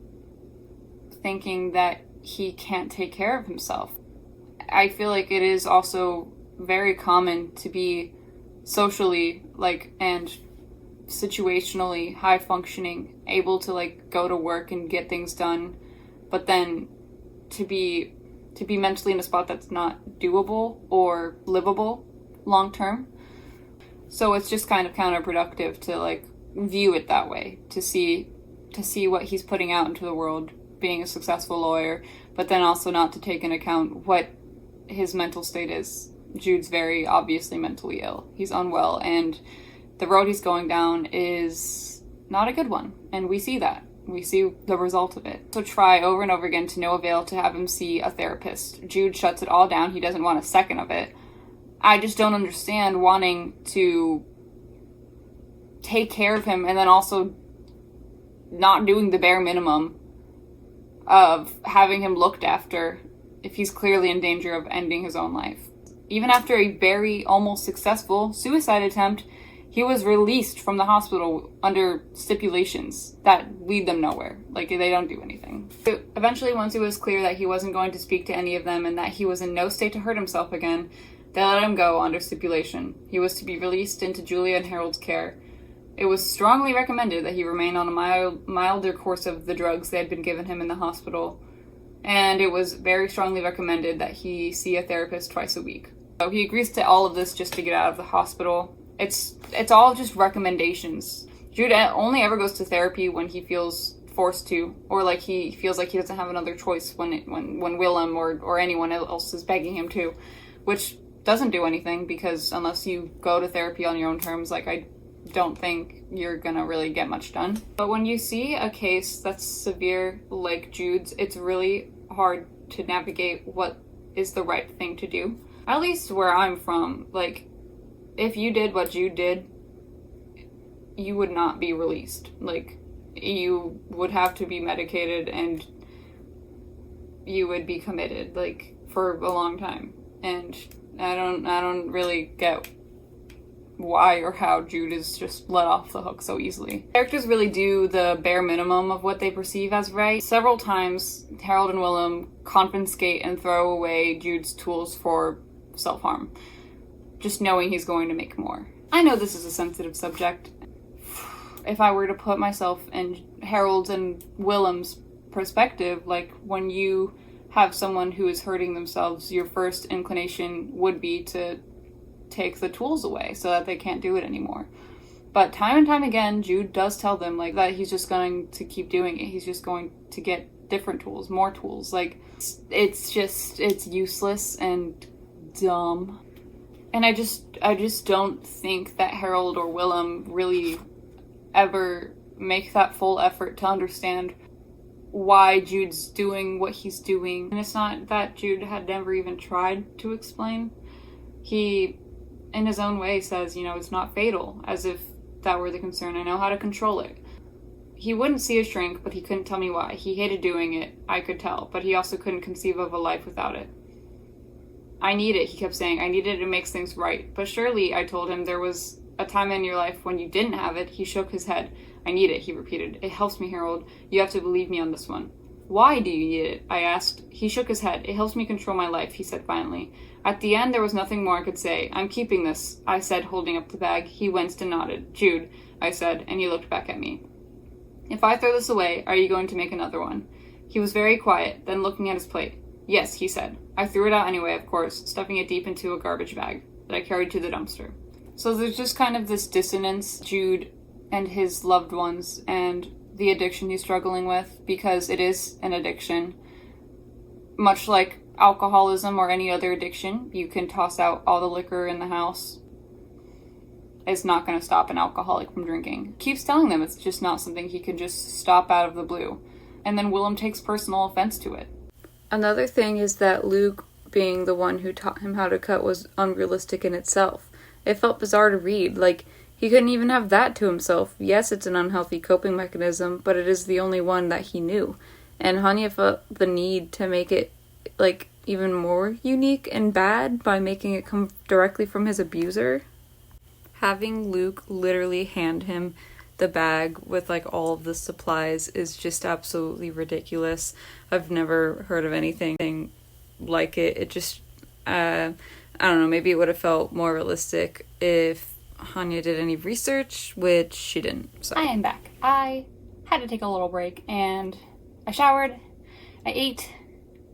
[SPEAKER 1] thinking that he can't take care of himself. I feel like it is also very common to be socially, like, and situationally high-functioning, able to, like, go to work and get things done, but then to be mentally in a spot that's not doable or livable long-term. So it's just kind of counterproductive to, like, view it that way, to see what he's putting out into the world, being a successful lawyer, but then also not to take into account what his mental state is. Jude's very obviously mentally ill. He's unwell, and the road he's going down is not a good one, and we see that. We see the result of it. So try over and over again to no avail to have him see a therapist. Jude shuts it all down. He doesn't want a second of it. I just don't understand wanting to take care of him and then also not doing the bare minimum of having him looked after if he's clearly in danger of ending his own life. Even after a very almost successful suicide attempt, he was released from the hospital under stipulations that lead them nowhere. Like, they don't do anything. Eventually, once it was clear that he wasn't going to speak to any of them and that he was in no state to hurt himself again, they let him go under stipulation. He was to be released into Julia and Harold's care. It was strongly recommended that he remain on a milder course of the drugs they had been given him in the hospital. And it was very strongly recommended that he see a therapist twice a week. So he agrees to all of this just to get out of the hospital. It's all just recommendations. Jude only ever goes to therapy when he feels forced to, or like he feels like he doesn't have another choice when Willem or anyone else is begging him to, which doesn't do anything, because unless you go to therapy on your own terms, like, I don't think you're gonna really get much done. But when you see a case that's severe like Jude's, it's really hard to navigate what is the right thing to do. At least where I'm from, like, if you did what Jude did, you would not be released. Like, you would have to be medicated and you would be committed, like, for a long time. And I don't really get why or how Jude is just let off the hook so easily. Characters really do the bare minimum of what they perceive as right. Several times, Harold and Willem confiscate and throw away Jude's tools for self-harm, just knowing he's going to make more. I know this is a sensitive subject. If I were to put myself in Harold's and Willem's perspective, like, when you have someone who is hurting themselves, your first inclination would be to take the tools away so that they can't do it anymore. But time and time again, Jude does tell them, like, that he's just going to keep doing it. He's just going to get different tools, more tools. Like, it's useless and dumb. And I just don't think that Harold or Willem really ever make that full effort to understand why Jude's doing what he's doing. And it's not that Jude had never even tried to explain. He, in his own way, says, you know, it's not fatal, as if that were the concern. I know how to control it. He wouldn't see a shrink, but he couldn't tell me why. He hated doing it, I could tell, but he also couldn't conceive of a life without it. I need it, he kept saying. I need it, it makes things right. But surely, I told him, there was a time in your life when you didn't have it. He shook his head. I need it, he repeated. It helps me, Harold. You have to believe me on this one. Why do you need it? I asked. He shook his head. It helps me control my life, he said finally. At the end, there was nothing more I could say. I'm keeping this, I said, holding up the bag. He winced and nodded. Jude, I said, and he looked back at me. If I throw this away, are you going to make another one? He was very quiet, then looking at his plate. Yes, he said. I threw it out anyway, of course, stuffing it deep into a garbage bag that I carried to the dumpster. So there's just kind of this dissonance, Jude and his loved ones, and the addiction he's struggling with, because it is an addiction. Much like alcoholism or any other addiction, you can toss out all the liquor in the house. It's not going to stop an alcoholic from drinking. Keeps telling them it's just not something he can just stop out of the blue. And then Willem takes personal offense to it. Another thing is that Luke, being the one who taught him how to cut, was unrealistic in itself. It felt bizarre to read. Like, he couldn't even have that to himself. Yes, it's an unhealthy coping mechanism, but it is the only one that he knew. And Hanya felt the need to make it, like, even more unique and bad by making it come directly from his abuser. Having Luke literally hand him the bag with, like, all of the supplies is just absolutely ridiculous. I've never heard of anything like it. It just, I don't know, maybe it would have felt more realistic if Hanya did any research, which she didn't. So I am back. I had to take a little break, and I showered, I ate.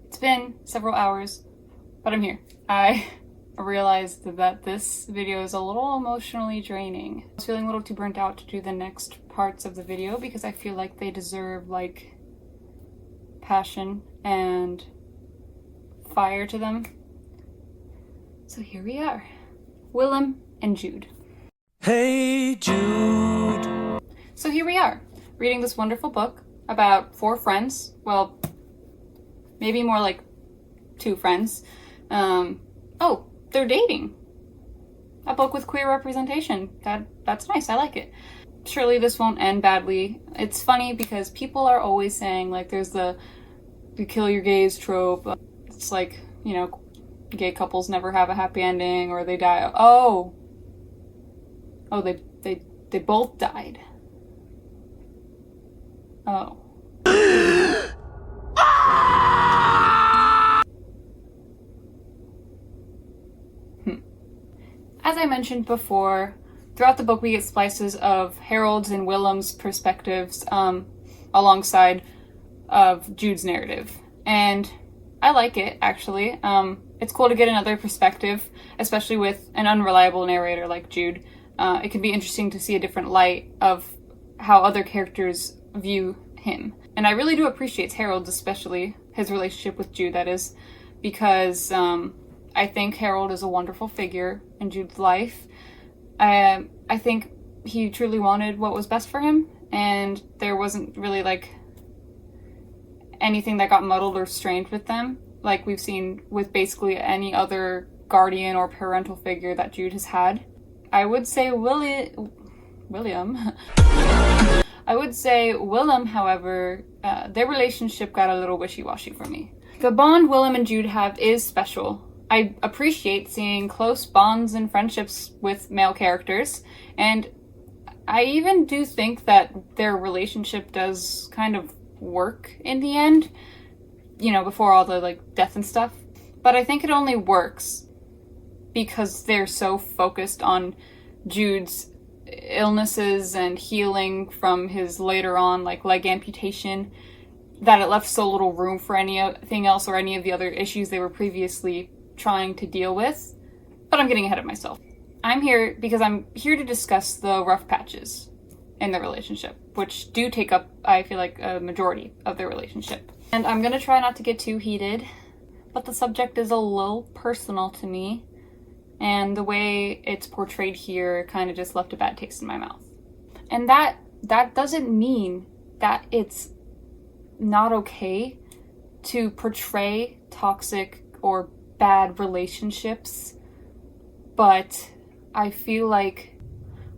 [SPEAKER 1] It's been several hours, but I'm here. I realized that this video is a little emotionally draining. I was feeling a little too burnt out to do the next parts of the video because I feel like they deserve, like, passion and fire to them. So here we are. Willem and Jude.
[SPEAKER 2] Hey Jude.
[SPEAKER 1] So here we are, reading this wonderful book about 4 friends. Well, maybe more like 2 friends. Oh, they're dating. A book with queer representation. That's nice. I like it. Surely this won't end badly. It's funny because people are always saying, like, there's the kill your gays trope. It's like, you know, gay couples never have a happy ending or they die. Oh, they both died. Oh. As I mentioned before, throughout the book we get slices of Harold's and Willem's perspectives alongside of Jude's narrative. And I like it, actually. It's cool to get another perspective, especially with an unreliable narrator like Jude. It can be interesting to see a different light of how other characters view him. And I really do appreciate Harold's, especially his relationship with Jude, that is, because I think Harold is a wonderful figure in Jude's life. I think he truly wanted what was best for him, and there wasn't really, like, anything that got muddled or strained with them, like we've seen with basically any other guardian or parental figure that Jude has had. I would say William. I would say Willem, however, their relationship got a little wishy-washy for me. The bond Willem and Jude have is special. I appreciate seeing close bonds and friendships with male characters, and I even do think that their relationship does kind of work in the end, you know, before all the, like, death and stuff. But I think it only works because they're so focused on Jude's illnesses and healing from his later on, like, leg amputation, that it left so little room for anything else or any of the other issues they were previously trying to deal with. But I'm getting ahead of myself. I'm here because I'm here to discuss the rough patches in the relationship, which do take up, I feel like, a majority of their relationship. And I'm gonna try not to get too heated, but the subject is a little personal to me, and the way it's portrayed here kind of just left a bad taste in my mouth. And that doesn't mean that it's not okay to portray toxic or bad relationships, but I feel like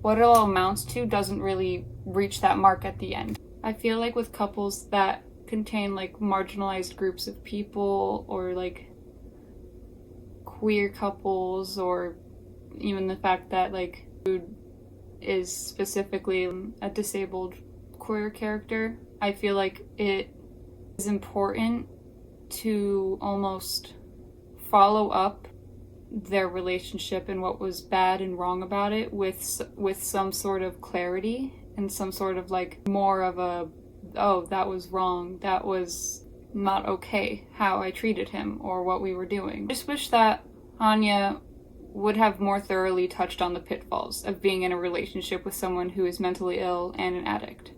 [SPEAKER 1] what it all amounts to doesn't really reach that mark at the end. I feel like with couples that contain like marginalized groups of people, or like queer couples, or even the fact that like Jude is specifically a disabled queer character, I feel like it is important to almost follow up their relationship and what was bad and wrong about it with some sort of clarity and some sort of like more of a, oh, that was wrong, that was not okay how I treated him or what we were doing. I just wish that Anya would have more thoroughly touched on the pitfalls of being in a relationship with someone who is mentally ill and an addict.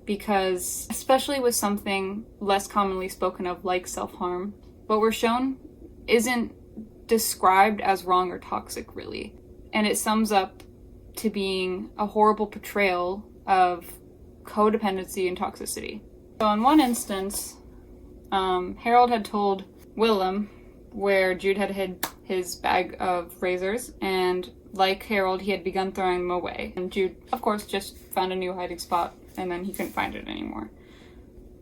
[SPEAKER 1] Because, especially with something less commonly spoken of like self-harm, what we're shown isn't described as wrong or toxic, really. And it sums up to being a horrible portrayal of codependency and toxicity. So in one instance, Harold had told Willem where Jude had hid his bag of razors, and like Harold, he had begun throwing them away. And Jude, of course, just found a new hiding spot, and then he couldn't find it anymore.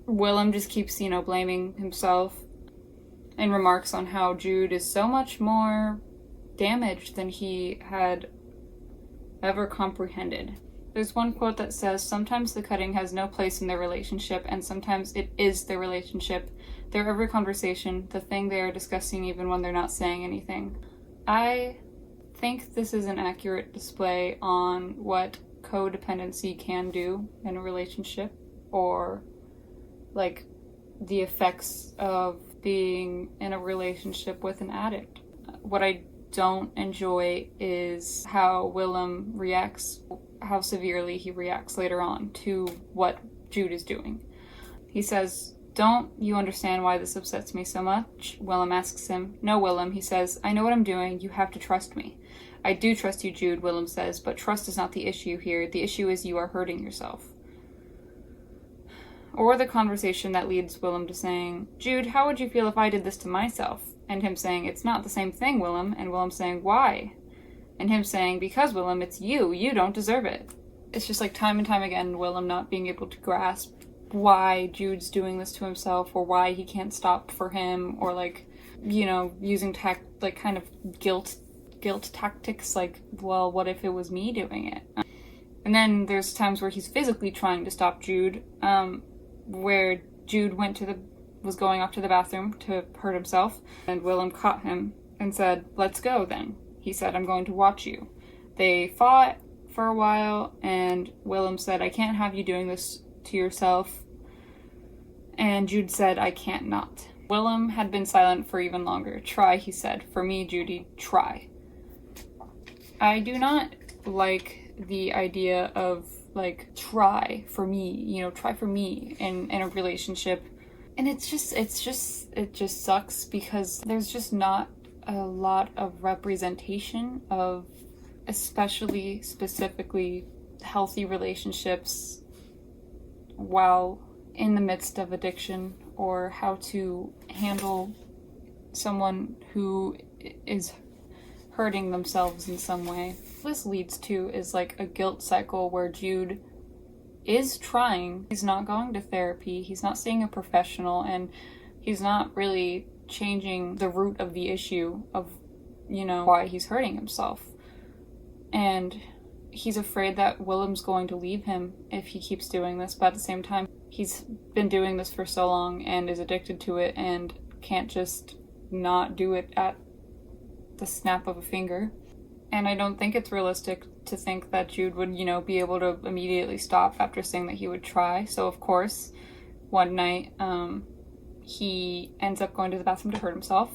[SPEAKER 1] Willem just keeps, blaming himself and remarks on how Jude is so much more damaged than he had ever comprehended. There's one quote that says, "Sometimes the cutting has no place in their relationship, and sometimes it is their relationship, their every conversation, the thing they are discussing even when they're not saying anything." I think this is an accurate display on what codependency can do in a relationship, or like the effects of being in a relationship with an addict. What I don't enjoy is how Willem reacts, how severely he reacts later on to what Jude is doing. He says, "Don't you understand why this upsets me so much?" Willem asks him. "No, Willem," he says. "I know what I'm doing. You have to trust me." "I do trust you, Jude," Willem says, "but trust is not the issue here. The issue is you are hurting yourself." Or the conversation that leads Willem to saying, "Jude, how would you feel if I did this to myself?" And him saying, "It's not the same thing, Willem." And Willem saying, "Why?" And him saying, "Because, Willem, it's you. You don't deserve it." It's just like time and time again, Willem not being able to grasp why Jude's doing this to himself, or why he can't stop for him, or like, using kind of guilt tactics, like, well, what if it was me doing it? And then there's times where he's physically trying to stop Jude, where Jude was going off to the bathroom to hurt himself, and Willem caught him and said, "Let's go then." He said, "I'm going to watch you." They fought for a while, and Willem said, "I can't have you doing this to yourself." And Jude said, "I can't not." Willem had been silent for even longer. "Try," he said. "For me, Judy, try." I do not like the idea of like, try for me, try for me in a relationship. And it just sucks because there's just not a lot of representation of, especially specifically, healthy relationships while in the midst of addiction, or how to handle someone who is hurting themselves in some way. This leads to is like a guilt cycle where Jude is trying. He's not going to therapy. He's not seeing a professional, and he's not really changing the root of the issue of, why he's hurting himself. And he's afraid that Willem's going to leave him if he keeps doing this, but at the same time, he's been doing this for so long and is addicted to it and can't just not do it at the snap of a finger. And I don't think it's realistic to think that Jude would, be able to immediately stop after saying that he would try. So, of course, one night, he ends up going to the bathroom to hurt himself.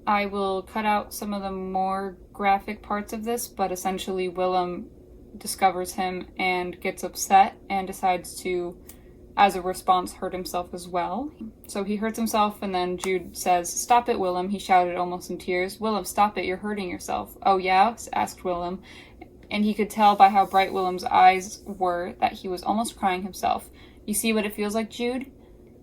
[SPEAKER 1] I will cut out some of the more graphic parts of this, but essentially Willem discovers him and gets upset and decides to, as a response, hurt himself as well. So he hurts himself, and then Jude says, "Stop it, Willem," he shouted, almost in tears. "Willem, stop it, you're hurting yourself." "Oh yeah?" asked Willem, and he could tell by how bright Willem's eyes were that he was almost crying himself. "You see what it feels like, Jude?"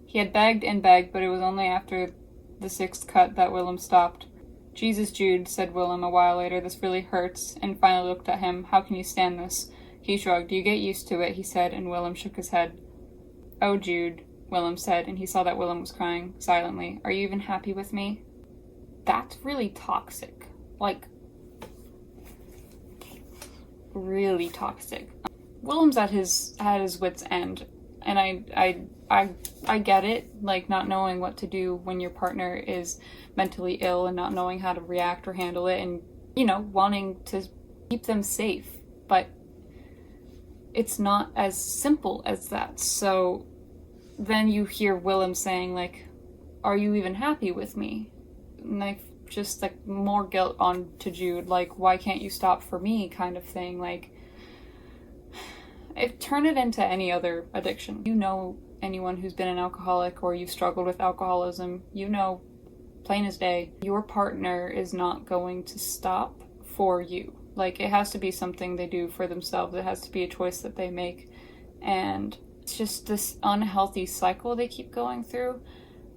[SPEAKER 1] He had begged and begged, but it was only after the 6th cut that Willem stopped. "Jesus, Jude," said Willem a while later, "this really hurts," and finally looked at him. "How can you stand this?" He shrugged. "You get used to it," he said, and Willem shook his head. "Oh, Jude," Willem said, and he saw that Willem was crying silently. "Are you even happy with me?" That's really toxic. Like, really toxic. Willem's at his wit's end, and I get it, like not knowing what to do when your partner is mentally ill and not knowing how to react or handle it, and wanting to keep them safe, but it's not as simple as that. So then you hear Willem saying, like, "Are you even happy with me?" And like, just like more guilt on to Jude, like, "Why can't you stop for me?" kind of thing. Like, turn it into any other addiction. Anyone who's been an alcoholic or you've struggled with alcoholism, plain as day, your partner is not going to stop for you. Like, it has to be something they do for themselves. It has to be a choice that they make. And it's just this unhealthy cycle they keep going through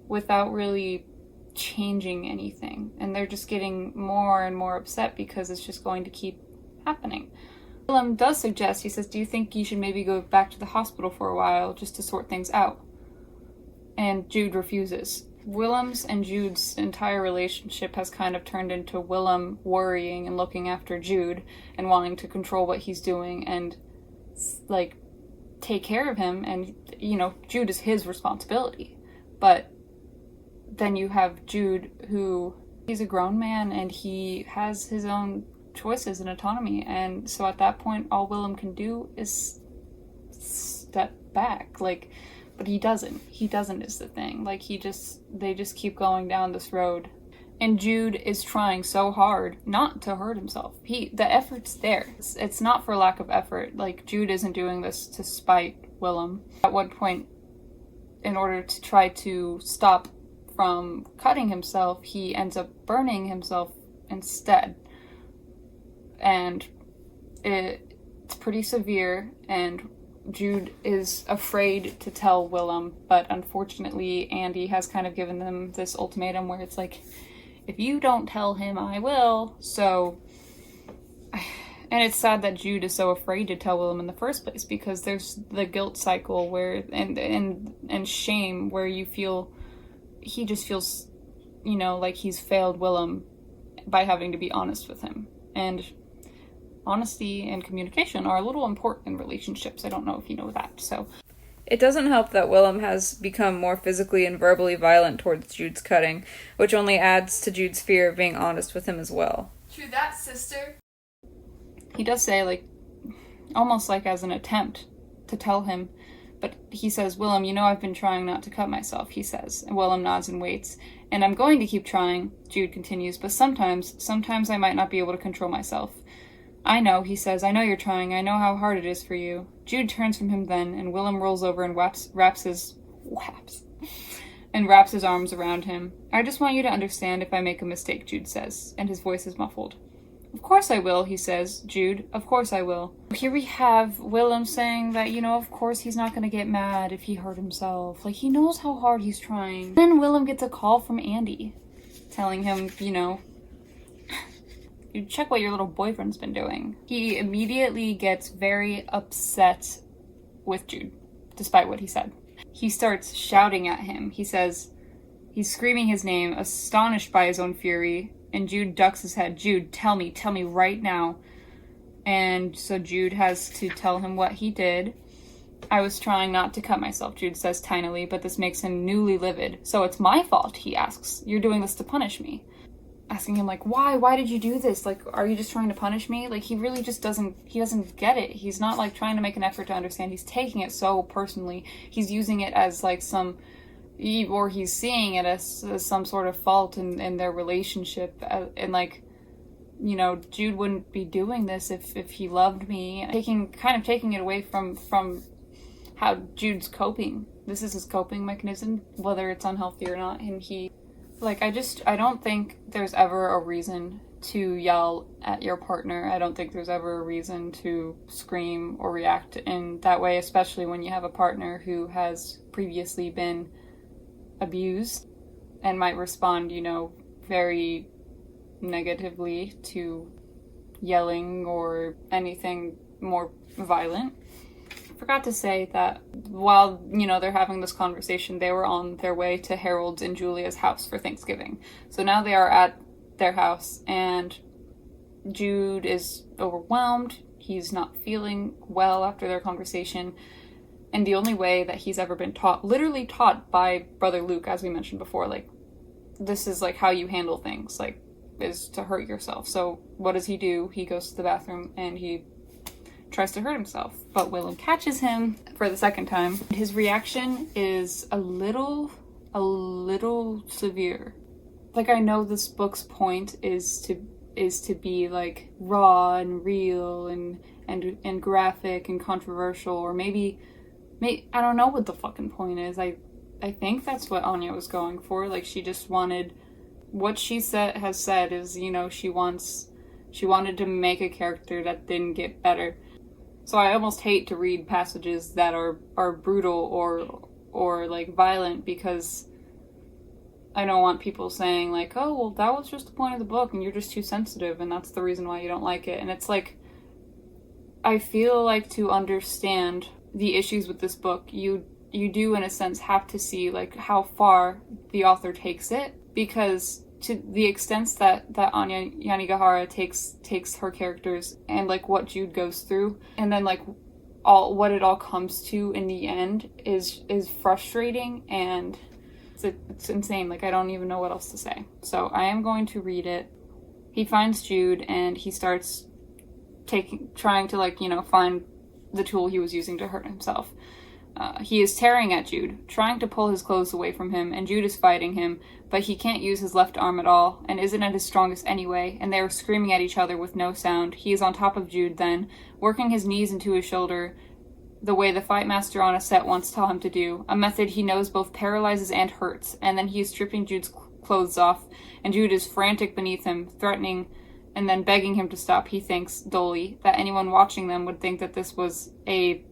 [SPEAKER 1] without really changing anything. And they're just getting more and more upset because it's just going to keep happening. Willem does suggest, he says, "Do you think you should maybe go back to the hospital for a while just to sort things out?" And Jude refuses. Willem's and Jude's entire relationship has kind of turned into Willem worrying and looking after Jude and wanting to control what he's doing and, like, take care of him. And, Jude is his responsibility. But then you have Jude, who, he's a grown man and he has his own choices and autonomy, and so at that point all Willem can do is step back, like, but he doesn't is the thing. Like, they just keep going down this road, and Jude is trying so hard not to hurt himself. The effort's there. It's not for lack of effort. Like, Jude isn't doing this to spite Willem. At one point, in order to try to stop from cutting himself, he ends up burning himself instead. And it's pretty severe, and Jude is afraid to tell Willem, but unfortunately Andy has kind of given them this ultimatum where it's like, if you don't tell him, I will. So, and it's sad that Jude is so afraid to tell Willem in the first place, because there's the guilt cycle where and shame where he just feels, like he's failed Willem by having to be honest with him. And honesty and communication are a little important in relationships. I don't know if you know that, so.
[SPEAKER 5] It doesn't help that Willem has become more physically and verbally violent towards Jude's cutting, which only adds to Jude's fear of being honest with him as well.
[SPEAKER 1] True that, sister. He does say, like, almost like as an attempt to tell him, but he says, "Willem, I've been trying not to cut myself," he says, and Willem nods and waits. "And I'm going to keep trying," Jude continues, "but sometimes I might not be able to control myself." "I know," he says. "I know you're trying. I know how hard it is for you." Jude turns from him then, and Willem rolls over and wraps his arms around him. "I just want you to understand if I make a mistake," Jude says, and his voice is muffled. "Of course I will," he says. "Jude, of course I will." Here we have Willem saying that, of course he's not going to get mad if he hurt himself. Like, he knows how hard he's trying. Then Willem gets a call from Andy telling him, you check what your little boyfriend's been doing. He immediately gets very upset with Jude, despite what he said. He starts shouting at him. He says, he's screaming his name, astonished by his own fury, and Jude ducks his head. "Jude, tell me right now." And so Jude has to tell him what he did. "I was trying not to cut myself," Jude says tinily, but this makes him newly livid. "So it's my fault," he asks. "You're doing this to punish me." Asking him, like, why did you do this? Like, are you just trying to punish me? Like, he really just doesn't get it. He's not, like, trying to make an effort to understand. He's taking it so personally. He's using it as, like, some or he's seeing it as some sort of fault in their relationship, and like, you know, Jude wouldn't be doing this if he loved me. Kind of taking it away from how Jude's coping. This is his coping mechanism, whether it's unhealthy or not. And he, like, I don't think there's ever a reason to yell at your partner. I don't think there's ever a reason to scream or react in that way, especially when you have a partner who has previously been abused and might respond, you know, very negatively to yelling or anything more violent. I forgot to say that while, you know, they're having this conversation, they were on their way to Harold's and Julia's house for Thanksgiving. So now they are at their house, and Jude is overwhelmed. He's not feeling well after their conversation, and the only way that he's ever been taught, literally taught by Brother Luke, as we mentioned before, like, this is like how you handle things, like, is to hurt yourself. So what does he do? He goes to the bathroom and he tries to hurt himself, but Willem catches him for the second time. His reaction is a little severe. Like, I know this book's point is to be like raw and real and graphic and controversial, or maybe I don't know what the fucking point is. I think that's what Anya was going for. Like, she just wanted, what she has said is, you know, she wanted to make a character that didn't get better. So I almost hate to read passages that are brutal or like violent, because I don't want people saying like, oh, well, that was just the point of the book and you're just too sensitive and that's the reason why you don't like it. And it's like, I feel like to understand the issues with this book, you do in a sense have to see like how far the author takes it, because to the extent that Anya Yanagihara takes her characters and like what Jude goes through, and then like what it all comes to in the end is frustrating, and it's insane. Like, I don't even know what else to say. So I am going to read it. He finds Jude and he starts trying to, like, you know, find the tool he was using to hurt himself. He is tearing at Jude, trying to pull his clothes away from him, and Jude is fighting him, but he can't use his left arm at all, and isn't at his strongest anyway, and they are screaming at each other with no sound. He is on top of Jude then, working his knees into his shoulder, the way the fight master on a set once taught him to do, a method he knows both paralyzes and hurts, and then he is stripping Jude's clothes off, and Jude is frantic beneath him, threatening and then begging him to stop. He thinks, dully, that anyone watching them would think that this was a...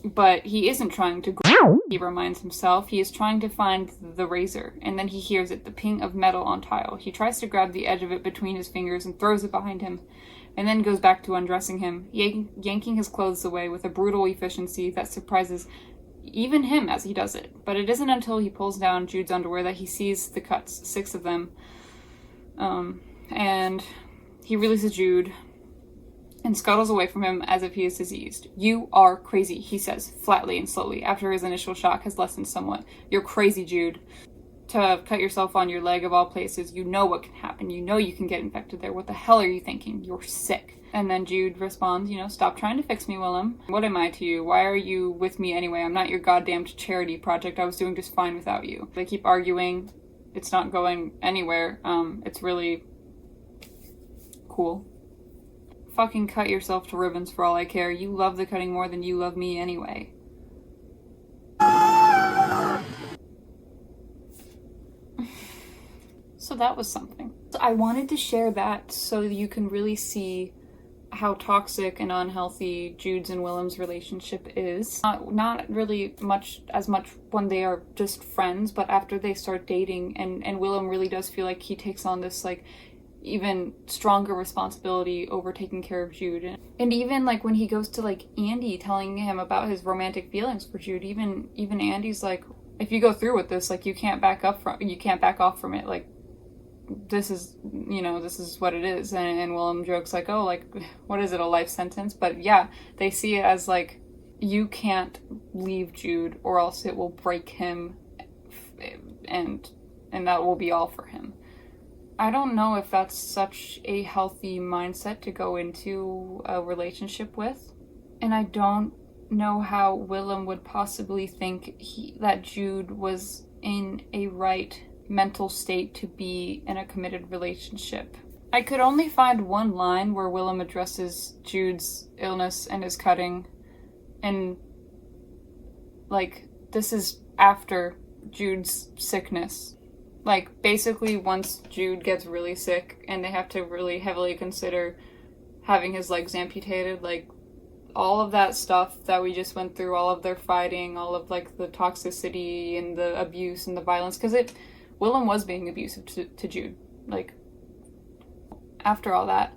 [SPEAKER 1] But he isn't trying to growl, he reminds himself. He is trying to find the razor, and then he hears it, the ping of metal on tile. He tries to grab the edge of it between his fingers and throws it behind him, and then goes back to undressing him, yanking his clothes away with a brutal efficiency that surprises even him as he does it. But it isn't until he pulls down Jude's underwear that he sees the cuts, 6 of them. And he releases Jude and scuttles away from him as if he is diseased. "You are crazy," he says, flatly and slowly, after his initial shock has lessened somewhat. "You're crazy, Jude. To cut yourself on your leg of all places. You know what can happen. You know you can get infected there. What the hell are you thinking? You're sick." And then Jude responds, you know, "Stop trying to fix me, Willem. What am I to you? Why are you with me anyway? I'm not your goddamned charity project. I was doing just fine without you." They keep arguing. It's not going anywhere. It's really cool. "Fucking cut yourself to ribbons for all I care. You love the cutting more than you love me anyway." So that was something. So I wanted to share that so you can really see how toxic and unhealthy Jude's and Willem's relationship is. Not really as much when they are just friends, but after they start dating, and Willem really does feel like he takes on this like even stronger responsibility over taking care of Jude. And even like when he goes to like Andy telling him about his romantic feelings for Jude, even Andy's like, if you go through with this, like you can't back off from it. Like, this is what it is. And Willem jokes like, oh, like, what is it, a life sentence? But yeah, they see it as like, you can't leave Jude or else it will break him, and that will be all for him. I don't know if that's such a healthy mindset to go into a relationship with, and I don't know how Willem would possibly think that Jude was in a right mental state to be in a committed relationship. I could only find one line where Willem addresses Jude's illness and his cutting, and like, this is after Jude's sickness. Like, basically once Jude gets really sick and they have to really heavily consider having his legs amputated, like, all of that stuff that we just went through, all of their fighting, all of, like, the toxicity and the abuse and the violence, because Willem was being abusive to Jude. Like, after all that,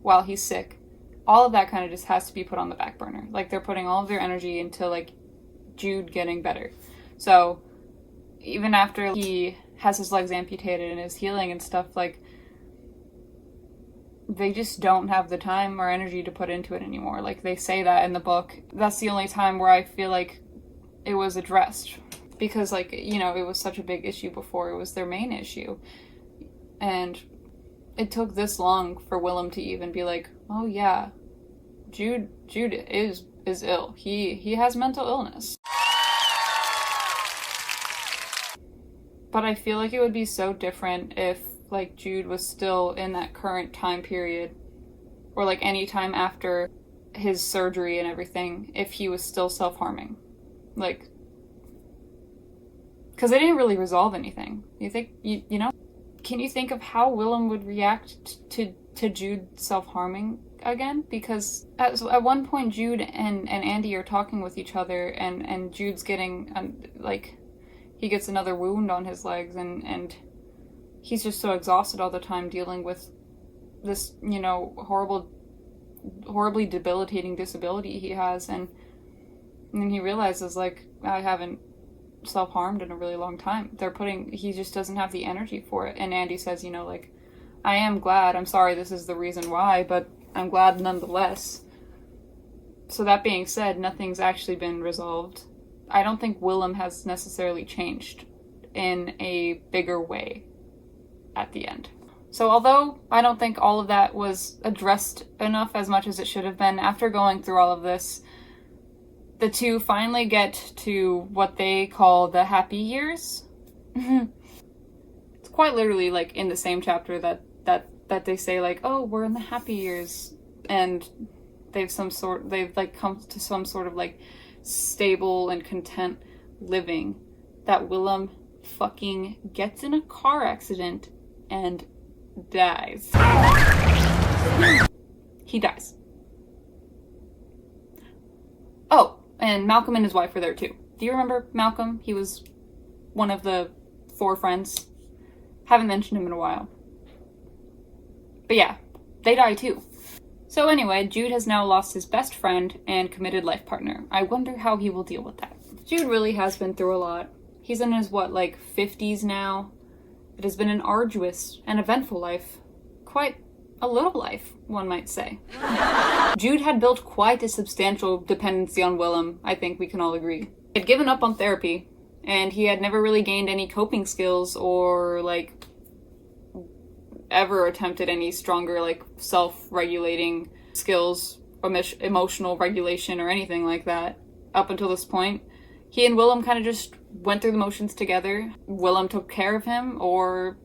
[SPEAKER 1] while he's sick, all of that kind of just has to be put on the back burner. Like, they're putting all of their energy into, like, Jude getting better. So, even after he has his legs amputated and is healing and stuff, like, they just don't have the time or energy to put into it anymore. Like, they say that in the book. That's the only time where I feel like it was addressed. Because, like, you know, it was such a big issue before. It was their main issue. And it took this long for Willem to even be like, oh yeah, Jude is ill. He has mental illness. But I feel like it would be so different if, like, Jude was still in that current time period, or like any time after his surgery and everything, if he was still self-harming. Like, because they didn't really resolve anything. You think, you know? Can you think of how Willem would react to Jude self-harming again? Because at one point Jude and Andy are talking with each other, and Jude's getting, like, he gets another wound on his legs, and he's just so exhausted all the time dealing with this, you know, horribly debilitating disability he has, and then he realizes, like, I haven't self-harmed in a really long time. He just doesn't have the energy for it. And Andy says, you know, like, I am glad, I'm sorry this is the reason why, but I'm glad nonetheless. So that being said, nothing's actually been resolved. I don't think Willem has necessarily changed in a bigger way at the end. So although I don't think all of that was addressed enough as much as it should have been, after going through all of this, the two finally get to what they call the happy years. It's quite literally, like, in the same chapter that they say, like, oh, we're in the happy years, and they've like come to some sort of, like, stable and content living, that Willem fucking gets in a car accident and dies. He dies. Oh, and Malcolm and his wife were there too. Do you remember Malcolm? He was one of the 4 friends. Haven't mentioned him in a while. But yeah, they die too. So anyway, Jude has now lost his best friend and committed life partner. I wonder how he will deal with that. Jude really has been through a lot. He's in his, 50s now? It has been an arduous and eventful life. Quite a little life, one might say. Jude had built quite a substantial dependency on Willem, I think we can all agree. He had given up on therapy, and he had never really gained any coping skills or, ever attempted any stronger, self-regulating skills, emotional regulation, or anything like that up until this point. He and Willem kind of just went through the motions together. Willem took care of him, or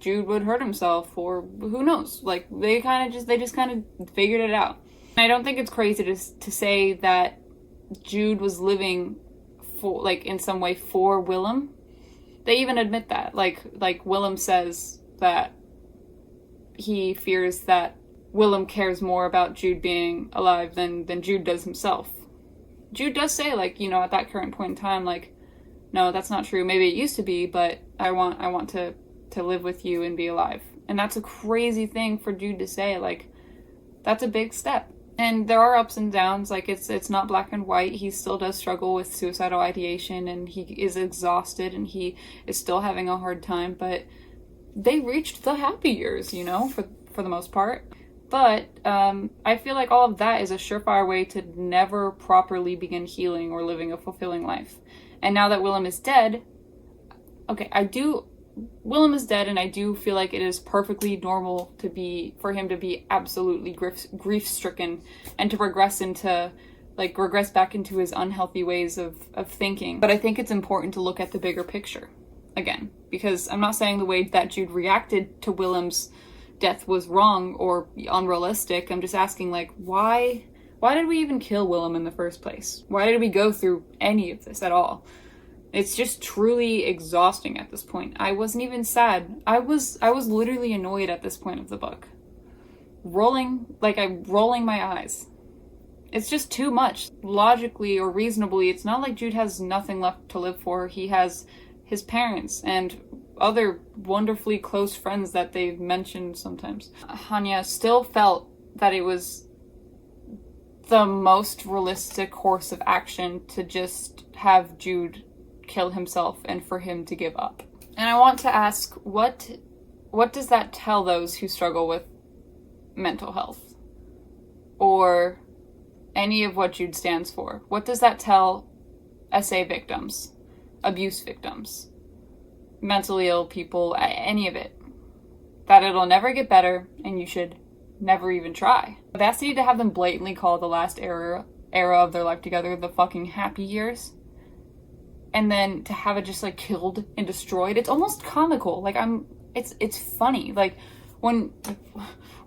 [SPEAKER 1] Jude would hurt himself, or who knows. They just kind of figured it out. I don't think it's crazy to say that Jude was living for, in some way for Willem. They even admit that. Willem says that he fears that Willem cares more about Jude being alive than Jude does himself. Jude does say, at that current point in time, no, that's not true. Maybe it used to be, but I want to live with you and be alive. And that's a crazy thing for Jude to say. That's a big step. And there are ups and downs. It's not black and white. He still does struggle with suicidal ideation, and he is exhausted, and he is still having a hard time. But they reached the happy years, for the most part. But I feel like all of that is a surefire way to never properly begin healing or living a fulfilling life. And now that Willem is dead, Willem is dead, and I do feel like it is perfectly normal for him to be absolutely grief-stricken and to regress into like regress back into his unhealthy ways of thinking. But I think it's important to look at the bigger picture again, because I'm not saying the way that Jude reacted to Willem's death was wrong or unrealistic. I'm just asking, like, why did we even kill Willem in the first place? Why did we go through any of this at all? It's just truly exhausting at this point. I wasn't even sad. I was literally annoyed at this point of the book. I'm rolling my eyes. It's just too much. Logically or reasonably, it's not like Jude has nothing left to live for. He has his parents and other wonderfully close friends that they've mentioned sometimes. Hanya still felt that it was the most realistic course of action to just have Jude kill himself and for him to give up. And I want to ask, what does that tell those who struggle with mental health? Or any of what Jude stands for? What does that tell SA victims, abuse victims, mentally ill people, any of it? That it'll never get better and you should never even try. The audacity to have them blatantly call the last era of their life together the fucking happy years, and then to have it just like killed and destroyed. It's almost comical. Like it's funny. Like when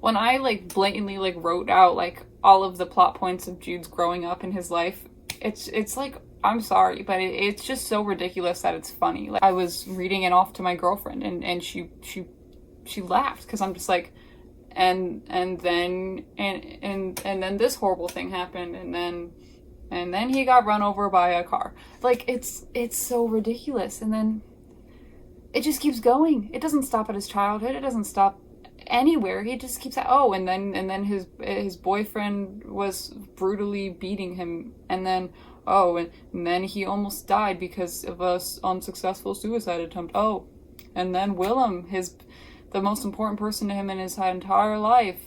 [SPEAKER 1] I like blatantly like wrote out like all of the plot points of Jude's growing up in his life, it's like, I'm sorry, but it's just so ridiculous that it's funny. Like, I was reading it off to my girlfriend and she laughed, because I'm just like, and then this horrible thing happened, and then he got run over by a car. Like, it's so ridiculous. And then it just keeps going. It doesn't stop at his childhood. It doesn't stop anywhere. He just keeps, and then his boyfriend was brutally beating him, and then and then he almost died because of a unsuccessful suicide attempt. And then Willem, the most important person to him in his entire life,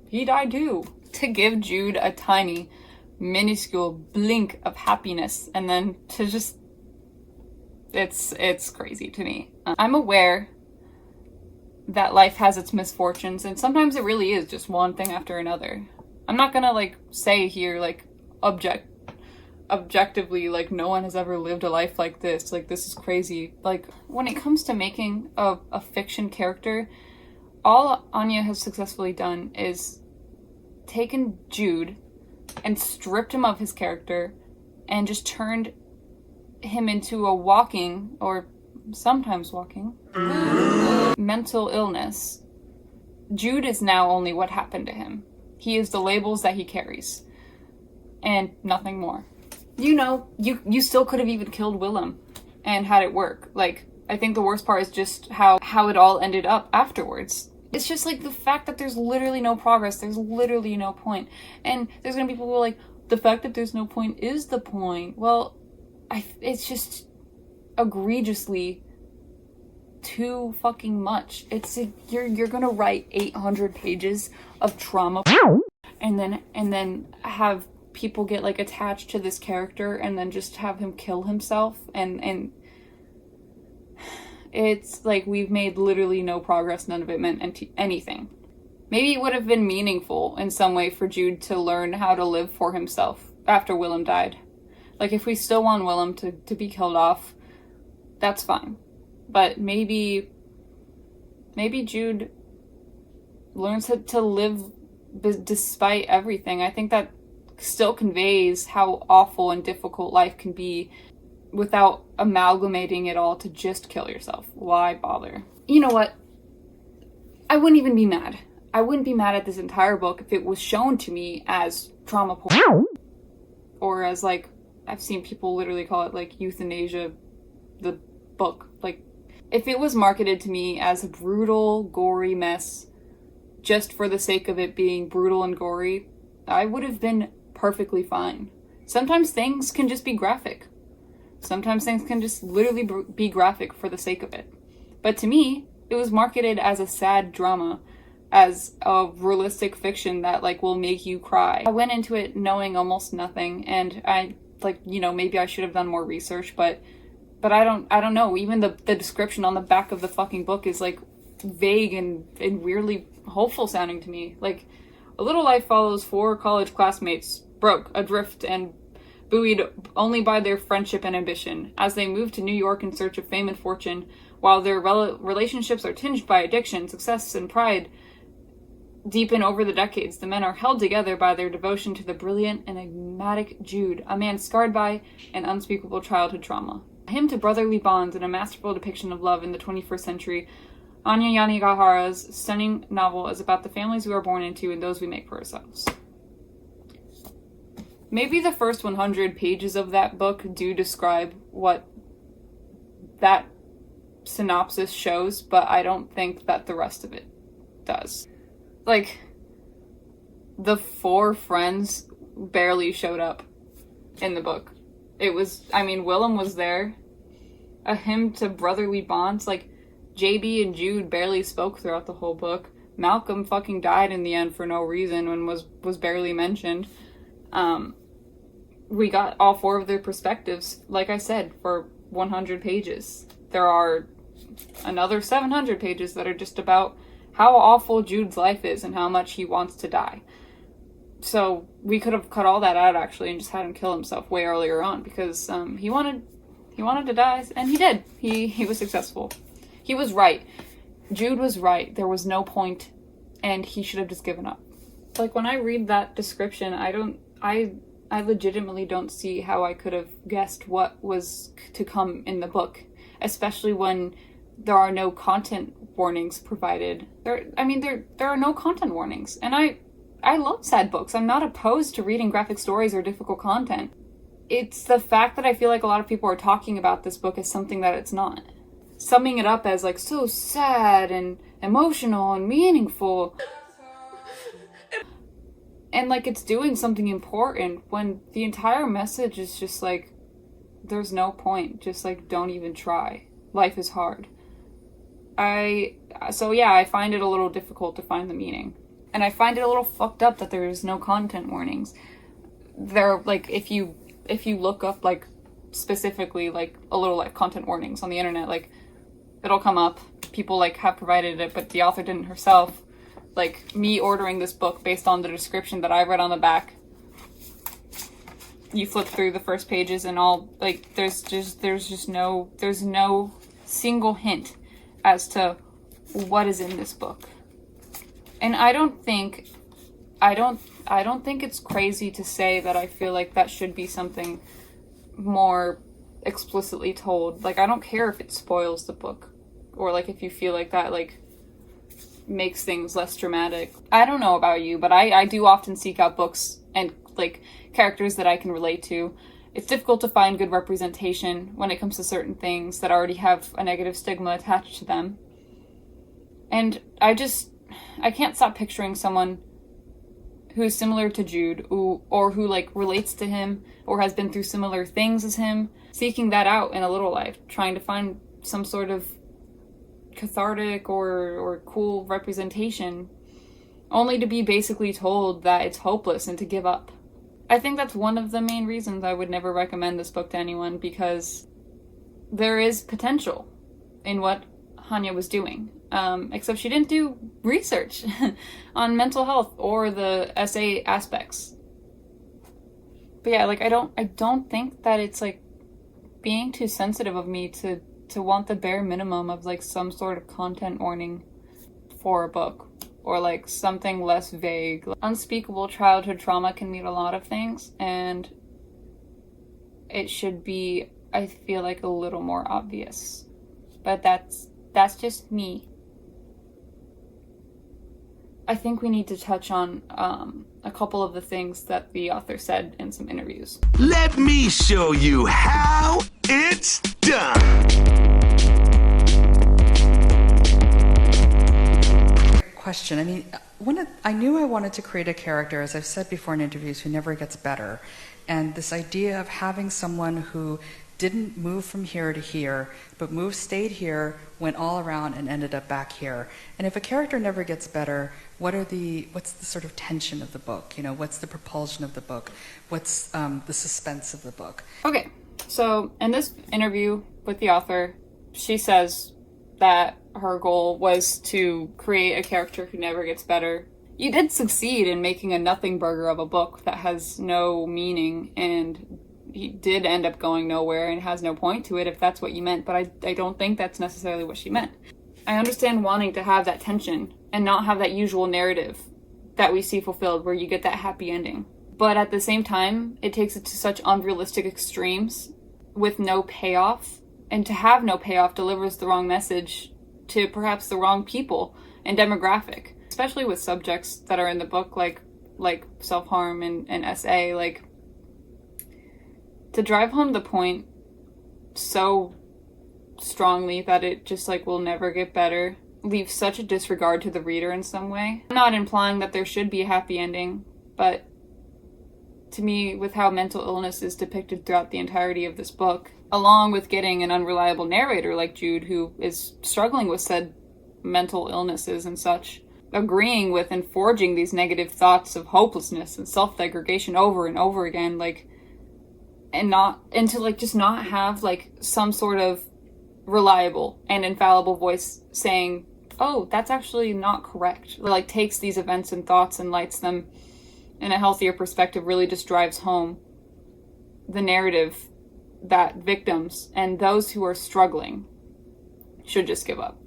[SPEAKER 1] he died too. To give Jude a tiny, minuscule blink of happiness, and then to just, it's crazy to me. I'm aware that life has its misfortunes, and sometimes it really is just one thing after another. I'm not gonna like say here like objectively like no one has ever lived a life like this is crazy. Like, when it comes to making a fiction character, all Anya has successfully done is taken Jude and stripped him of his character and just turned him into a walking, or sometimes walking, mental illness. Jude is now only what happened to him. He is the labels that he carries, and nothing more. You still could have even killed Willem and had it work. Like, I think the worst part is just how it all ended up afterwards. It's just like the fact that there's literally no progress, there's literally no point. And there's gonna be people who are like, the fact that there's no point is the point. Well, it's just egregiously too fucking much. It's you're gonna write 800 pages of trauma and then have people get like attached to this character and then just have him kill himself, and it's like we've made literally no progress. None of it meant anything. Maybe it would have been meaningful in some way for Jude to learn how to live for himself after Willem died. Like, if we still want Willem to be killed off, that's fine. But maybe Jude learns to live despite everything. I think that still conveys how awful and difficult life can be without amalgamating it all to just kill yourself. Why bother? You know what? I wouldn't even be mad. I wouldn't be mad at this entire book if it was shown to me as trauma porn. Or as, like, I've seen people literally call it, like, euthanasia, the book. Like, if it was marketed to me as a brutal, gory mess just for the sake of it being brutal and gory, I would have been perfectly fine. Sometimes things can just be graphic. Sometimes things can just literally be graphic for the sake of it. But to me, it was marketed as a sad drama, as a realistic fiction that, like, will make you cry. I went into it knowing almost nothing, and I, like, you know, maybe I should have done more research, but I don't know. Even the description on the back of the fucking book is, like, vague and weirdly hopeful sounding to me. Like, a little life follows 4 college classmates broke, adrift, and buoyed only by their friendship and ambition. As they move to New York in search of fame and fortune, while their relationships are tinged by addiction, success, and pride deepen over the decades, the men are held together by their devotion to the brilliant and enigmatic Jude, a man scarred by an unspeakable childhood trauma. A hymn to brotherly bonds and a masterful depiction of love in the 21st century, Anya Yanagihara's stunning novel is about the families we are born into and those we make for ourselves. Maybe the first 100 pages of that book do describe what that synopsis shows, but I don't think that the rest of it does. Like, the 4 friends barely showed up in the book. It was, I mean, Willem was there. A hymn to brotherly bonds. Like, JB and Jude barely spoke throughout the whole book. Malcolm fucking died in the end for no reason and was barely mentioned. We got all 4 of their perspectives, like I said, for 100 pages. There are another 700 pages that are just about how awful Jude's life is and how much he wants to die. So we could have cut all that out, actually, and just had him kill himself way earlier on, because he wanted to die, and he did. He was successful. He was right. Jude was right. There was no point, and he should have just given up. Like, when I read that description, I legitimately don't see how I could have guessed what was to come in the book, especially when there are no content warnings provided. There are no content warnings, and I love sad books. I'm not opposed to reading graphic stories or difficult content. It's the fact that I feel like a lot of people are talking about this book as something that it's not. Summing it up as, like, so sad and emotional and meaningful. And, like, it's doing something important when the entire message is just, like, there's no point. Just, like, don't even try. Life is hard. I find it a little difficult to find the meaning. And I find it a little fucked up that there's no content warnings. There, like, if you look up, like, specifically, like, a little, like, content warnings on the internet, like, it'll come up. People, like, have provided it, but the author didn't herself. Like, me ordering this book based on the description that I read on the back. You flip through the first pages and all, like, there's no single hint as to what is in this book. And I don't think it's crazy to say that I feel like that should be something more explicitly told. Like, I don't care if it spoils the book, or, like, if you feel like that, like, makes things less dramatic. I don't know about you, but I do often seek out books and, like, characters that I can relate to. It's difficult to find good representation when it comes to certain things that already have a negative stigma attached to them. And I can't stop picturing someone who's similar to Jude, or who, like, relates to him, or has been through similar things as him, seeking that out in a little life, trying to find some sort of cathartic or cool representation, only to be basically told that it's hopeless and to give up. I think that's one of the main reasons I would never recommend this book to anyone, because there is potential in what Hanya was doing. Except she didn't do research on mental health or the essay aspects. But yeah, like, I don't think that it's, like, being too sensitive of me to want the bare minimum of, like, some sort of content warning for a book, or, like, something less vague. Unspeakable childhood trauma can mean a lot of things, and it should be, I feel like, a little more obvious. But that's just me. I think we need to touch on a couple of the things that the author said in some interviews.
[SPEAKER 6] Let me show you how it's done.
[SPEAKER 7] Question. I mean, I knew I wanted to create a character, as I've said before in interviews, who never gets better. And this idea of having someone who didn't move from here to here, but stayed here, went all around, and ended up back here. And if a character never gets better, what's the sort of tension of the book? You know, what's the propulsion of the book? What's the suspense of the book?
[SPEAKER 1] Okay, so in this interview with the author, she says that her goal was to create a character who never gets better, you did succeed in making a nothing burger of a book that has no meaning, and he did end up going nowhere and has no point to it, if that's what you meant, but I don't think that's necessarily what she meant. I understand wanting to have that tension and not have that usual narrative that we see fulfilled where you get that happy ending. But at the same time, it takes it to such unrealistic extremes with no payoff, and to have no payoff delivers the wrong message to perhaps the wrong people and demographic, especially with subjects that are in the book like self-harm and SA. Like, to drive home the point so strongly that it just like will never get better leaves such a disregard to the reader in some way. I'm not implying that there should be a happy ending, but to me, with how mental illness is depicted throughout the entirety of this book, along with getting an unreliable narrator like Jude, who is struggling with said mental illnesses and such, agreeing with and forging these negative thoughts of hopelessness and self-degradation over and over again, like, and to like just not have like some sort of reliable and infallible voice saying, oh, that's actually not correct. Like, takes these events and thoughts and lights them in a healthier perspective, really just drives home the narrative that victims and those who are struggling should just give up.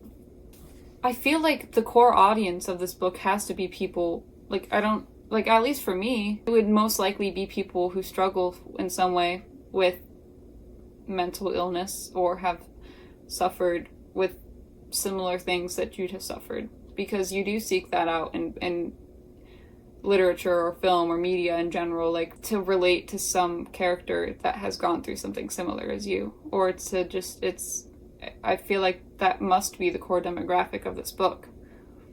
[SPEAKER 1] I feel like the core audience of this book has to be people, at least for me, it would most likely be people who struggle in some way with mental illness or have suffered with similar things that Jude has suffered, because you do seek that out in literature or film or media in general, like to relate to some character that has gone through something similar as you, or to just, I feel like that must be the core demographic of this book.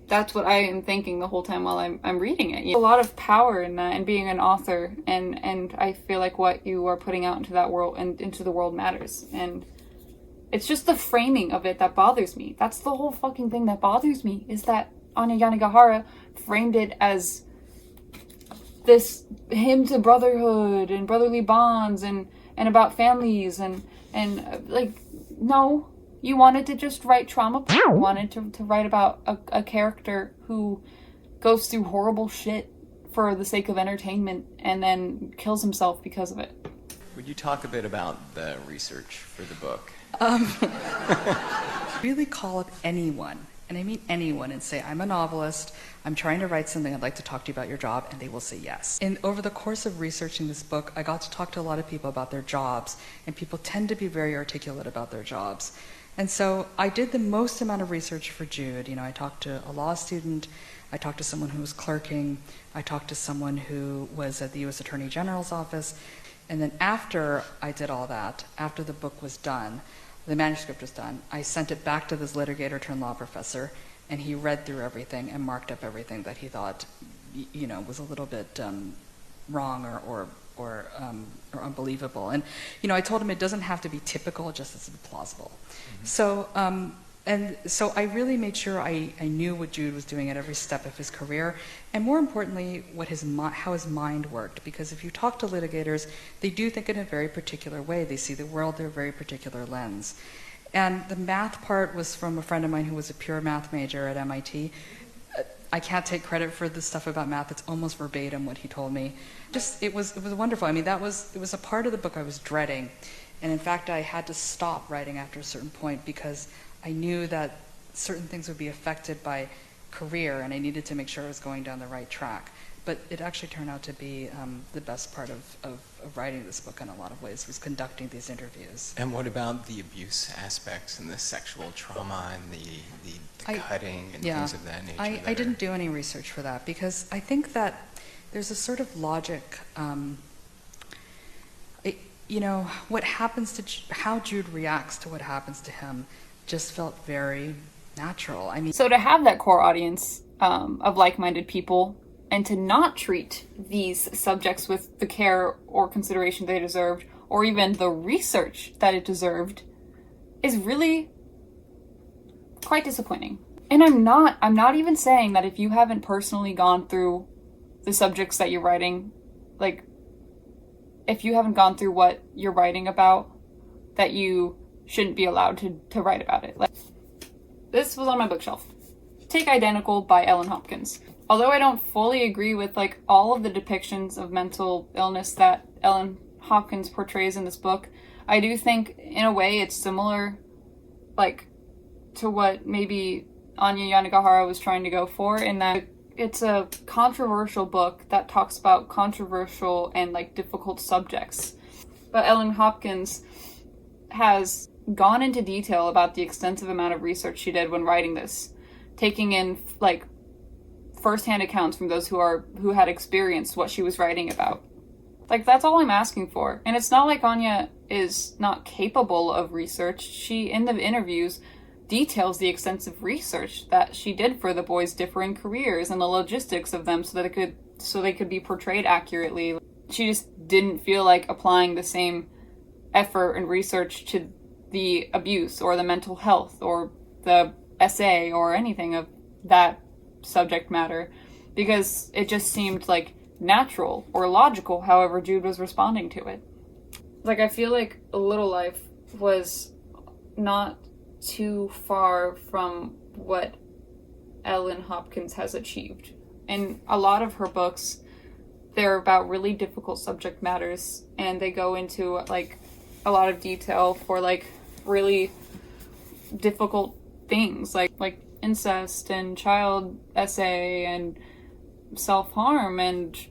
[SPEAKER 1] That's what I am thinking the whole time while I'm reading it. A lot of power in that, and being an author, and I feel like what you are putting out into that world and into the world matters. And it's just the framing of it that bothers me. That's the whole fucking thing that bothers me, is that Anya Yanagihara framed it as this hymn to brotherhood and brotherly bonds and about families and like, no. You wanted to just write trauma. You wanted to write about a character who goes through horrible shit for the sake of entertainment and then kills himself because of it.
[SPEAKER 8] Would you talk a bit about the research for the book?
[SPEAKER 7] Really call up anyone, and I mean anyone, and say, I'm a novelist, I'm trying to write something, I'd like to talk to you about your job, and they will say yes. And over the course of researching this book, I got to talk to a lot of people about their jobs, and people tend to be very articulate about their jobs. And so I did the most amount of research for Jude. I talked to a law student, I talked to someone who was clerking, I talked to someone who was at the U.S. Attorney General's office, and then after I did all that, after the book was done, the manuscript was done, I sent it back to this litigator turned law professor, and he read through everything and marked up everything that he thought, was a little bit wrong or unbelievable. And I told him it doesn't have to be typical, it just has to be plausible. Mm-hmm. So I really made sure I knew what Jude was doing at every step of his career, and more importantly, how his mind worked. Because if you talk to litigators, they do think in a very particular way. They see the world through a very particular lens. And the math part was from a friend of mine who was a pure math major at MIT. I can't take credit for the stuff about math. It's almost verbatim what he told me. It was wonderful. I mean, it was a part of the book I was dreading. And in fact, I had to stop writing after a certain point because I knew that certain things would be affected by career, and I needed to make sure I was going down the right track. But it actually turned out to be the best part of writing this book in a lot of ways, was conducting these interviews.
[SPEAKER 8] And what about the abuse aspects and the sexual trauma and the cutting and things of that nature?
[SPEAKER 7] I didn't do any research for that because I think that there's a sort of logic. What happens to how Jude reacts to what happens to him just felt very natural. I mean,
[SPEAKER 1] so to have that core audience of like-minded people, and to not treat these subjects with the care or consideration they deserved, or even the research that it deserved, is really quite disappointing. And I'm not even saying that if you haven't personally gone through the subjects that you're writing, like, if you haven't gone through what you're writing about, that you shouldn't be allowed to write about it. Like, this was on my bookshelf. Take Identical by Ellen Hopkins. Although I don't fully agree with like all of the depictions of mental illness that Ellen Hopkins portrays in this book, I do think in a way it's similar like to what maybe Anya Yanagihara was trying to go for, in that it's a controversial book that talks about controversial and like difficult subjects. But Ellen Hopkins has gone into detail about the extensive amount of research she did when writing this, taking in like first-hand accounts from those who had experienced what she was writing about. Like, that's all I'm asking for. And it's not like Anya is not capable of research. She, in the interviews, details the extensive research that she did for the boys' differing careers and the logistics of them so they could be portrayed accurately. She just didn't feel like applying the same effort and research to the abuse or the mental health or the essay or anything of that subject matter, because it just seemed like natural or logical however Jude was responding to it. Like, I feel like A Little Life was not too far from what Ellen Hopkins has achieved. In a lot of her books, they're about really difficult subject matters, and they go into like a lot of detail for like really difficult things like incest and child essay and self-harm and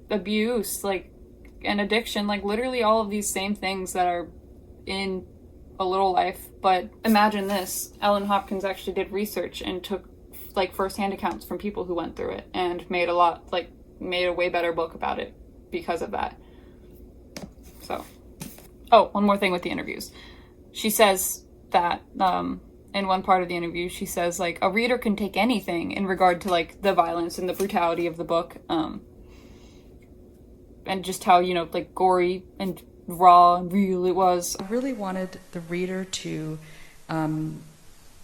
[SPEAKER 1] abuse, like, and addiction, like literally all of these same things that are in A Little Life. But imagine this, Ellen Hopkins actually did research and took like first-hand accounts from people who went through it and made a way better book about it because of that. So, one more thing with the interviews. She says that in one part of the interview, she says like a reader can take anything in regard to like the violence and the brutality of the book, and just how, you know, like gory and raw and real it was.
[SPEAKER 7] I really wanted the reader to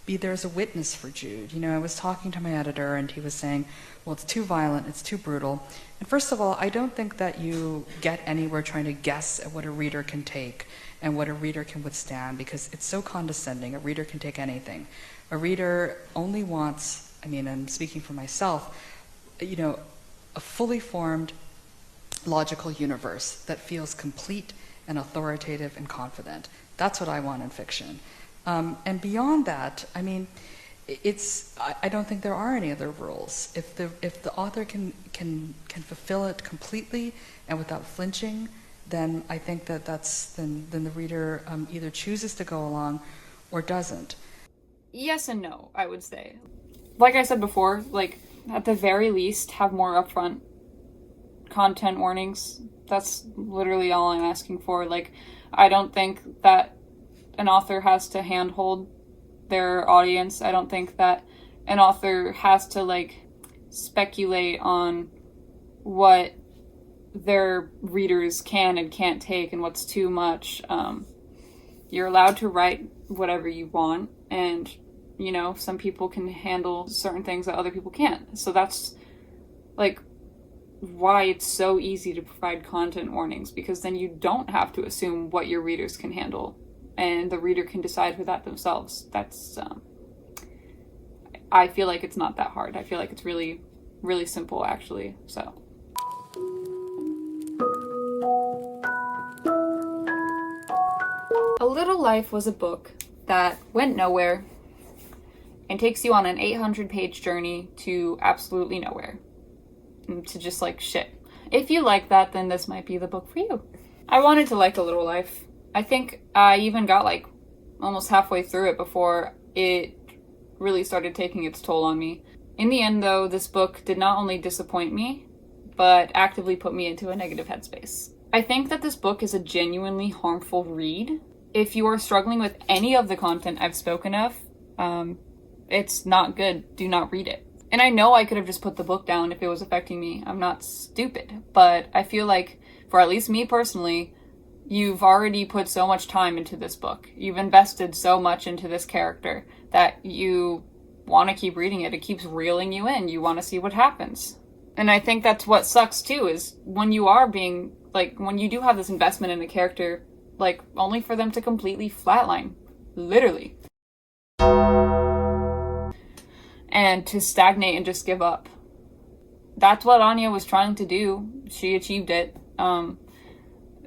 [SPEAKER 7] be there as a witness for Jude. You know, I was talking to my editor and he was saying, well, it's too violent, it's too brutal. And first of all, I don't think that you get anywhere trying to guess at what a reader can take and what a reader can withstand, because it's so condescending. A reader can take anything. A reader only wants, I mean, I'm speaking for myself, you know, a fully formed, logical universe that feels complete and authoritative and confident. That's what I want in fiction. And beyond that, I mean, I don't think there are any other rules. If the author can fulfill it completely and without flinching, then I think then the reader either chooses to go along or doesn't.
[SPEAKER 1] Yes and no, I would say. Like I said before, like at the very least, have more upfront content warnings. That's literally all I'm asking for. Like, I don't think that an author has to handhold their audience. I don't think that an author has to like speculate on what their readers can and can't take and what's too much. You're allowed to write whatever you want, and you know, some people can handle certain things that other people can't. So that's like why it's so easy to provide content warnings, because then you don't have to assume what your readers can handle, and the reader can decide for that themselves. That's I feel like it's not that hard. I feel like it's really, really simple, actually. So A Little Life was a book that went nowhere and takes you on an 800-page journey to absolutely nowhere. To just like shit. If you like that, then this might be the book for you. I wanted to like A Little Life. I think I even got like almost halfway through it before it really started taking its toll on me. In the end, though, this book did not only disappoint me, but actively put me into a negative headspace. I think that this book is a genuinely harmful read. If you are struggling with any of the content I've spoken of, it's not good. Do not read it. And I know I could have just put the book down if it was affecting me. I'm not stupid. But I feel like, for at least me personally, you've already put so much time into this book. You've invested so much into this character that you want to keep reading it. It keeps reeling you in. You want to see what happens. And I think that's what sucks too, is when you are being, like, when you do have this investment in a character, like, only for them to completely flatline. Literally. And to stagnate and just give up. that's what Anya was trying to do. She achieved it.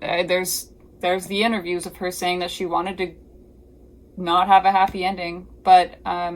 [SPEAKER 1] There's the interviews of her saying that she wanted to not have a happy ending, but I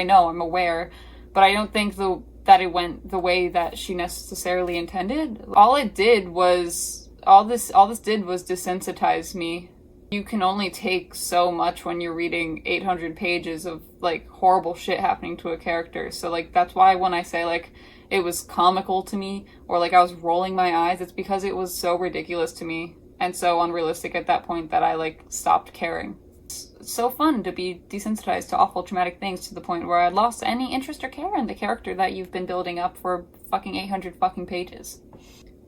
[SPEAKER 1] know, I'm aware, but I don't think that it went the way that she necessarily intended. All this did was desensitize me. You can only take so much when you're reading 800 pages of like horrible shit happening to a character. So like that's why when I say like it was comical to me or like I was rolling my eyes, it's because it was so ridiculous to me and so unrealistic at that point that I like stopped caring. It's so fun to be desensitized to awful traumatic things to the point where I lost any interest or care in the character that you've been building up for fucking 800 fucking pages.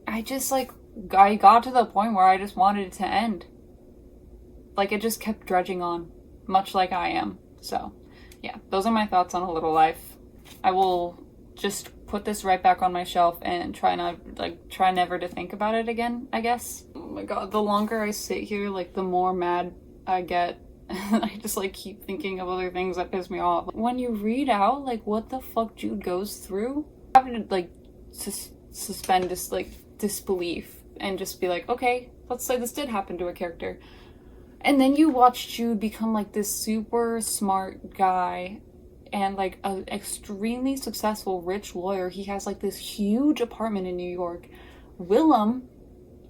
[SPEAKER 1] I got to the point where I just wanted it to end. Like, it just kept dredging on, much like I am. So, yeah, those are my thoughts on A Little Life. I will just put this right back on my shelf and try never to think about it again, I guess. Oh my god, the longer I sit here, like, the more mad I get. I just, like, keep thinking of other things that piss me off. When you read out, like, what the fuck Jude goes through, I have to, like, suspend disbelief and just be like, okay, let's say this did happen to a character. And then you watch Jude become like this super smart guy and like an extremely successful rich lawyer. He has like this huge apartment in New York. Willem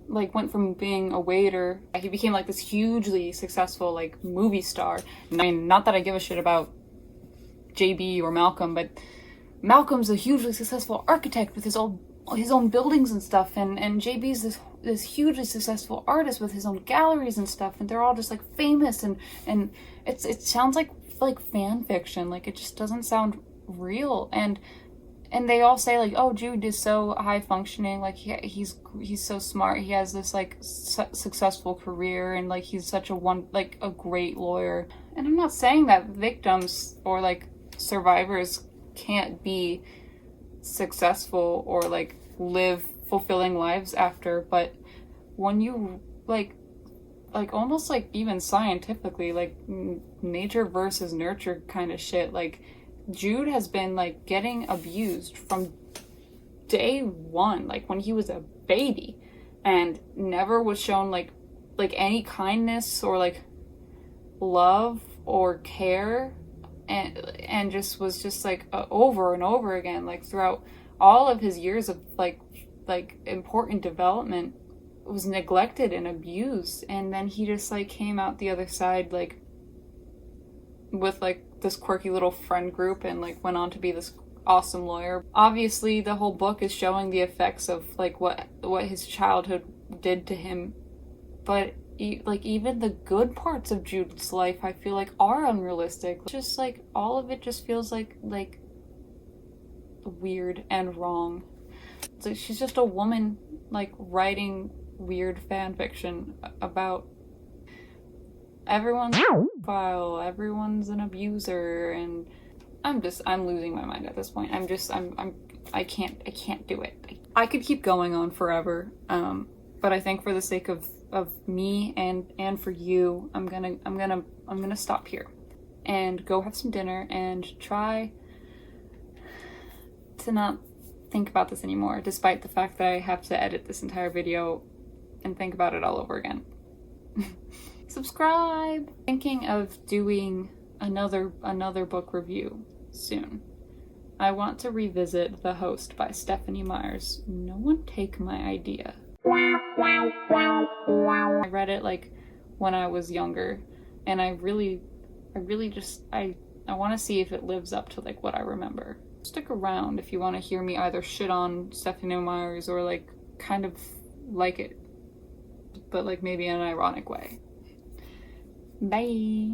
[SPEAKER 1] like went from being a waiter, he became like this hugely successful like movie star. I mean, not that I give a shit about JB or Malcolm, but Malcolm's a hugely successful architect with his own buildings and stuff, and JB's this hugely successful artist with his own galleries and stuff, and they're all just like famous, and it sounds like fan fiction. Like, it just doesn't sound real. And they all say like, oh, Jude is so high functioning, like he's so smart, he has this like successful career, and like he's such a great lawyer. And I'm not saying that victims or like survivors can't be successful or like live fulfilling lives after, but when you like almost like even scientifically, like nature versus nurture kind of shit, like Jude has been like getting abused from day one, like when he was a baby, and never was shown like any kindness or like love or care, and just was just like over and over again, like throughout all of his years of like important development, was neglected and abused. And then he just like came out the other side like with like this quirky little friend group and like went on to be this awesome lawyer. Obviously the whole book is showing the effects of like what his childhood did to him, but like even the good parts of Jude's life I feel like are unrealistic. Just like all of it just feels like weird and wrong. It's like she's just a woman like writing weird fan fiction about everyone's file, everyone's an abuser, and I'm losing my mind at this point. I can't do it. I could keep going on forever, but I think for the sake of me and for you, I'm gonna stop here and go have some dinner and try to not think about this anymore, despite the fact that I have to edit this entire video and think about it all over again. Subscribe! Thinking of doing another book review soon. I want to revisit The Host by Stephanie Myers. No one take my idea. I read it like when I was younger, and I really just I want to see if it lives up to like what I remember. Stick around if you want to hear me either shit on Stephanie Myers or like kind of like it, but like maybe in an ironic way. Bye.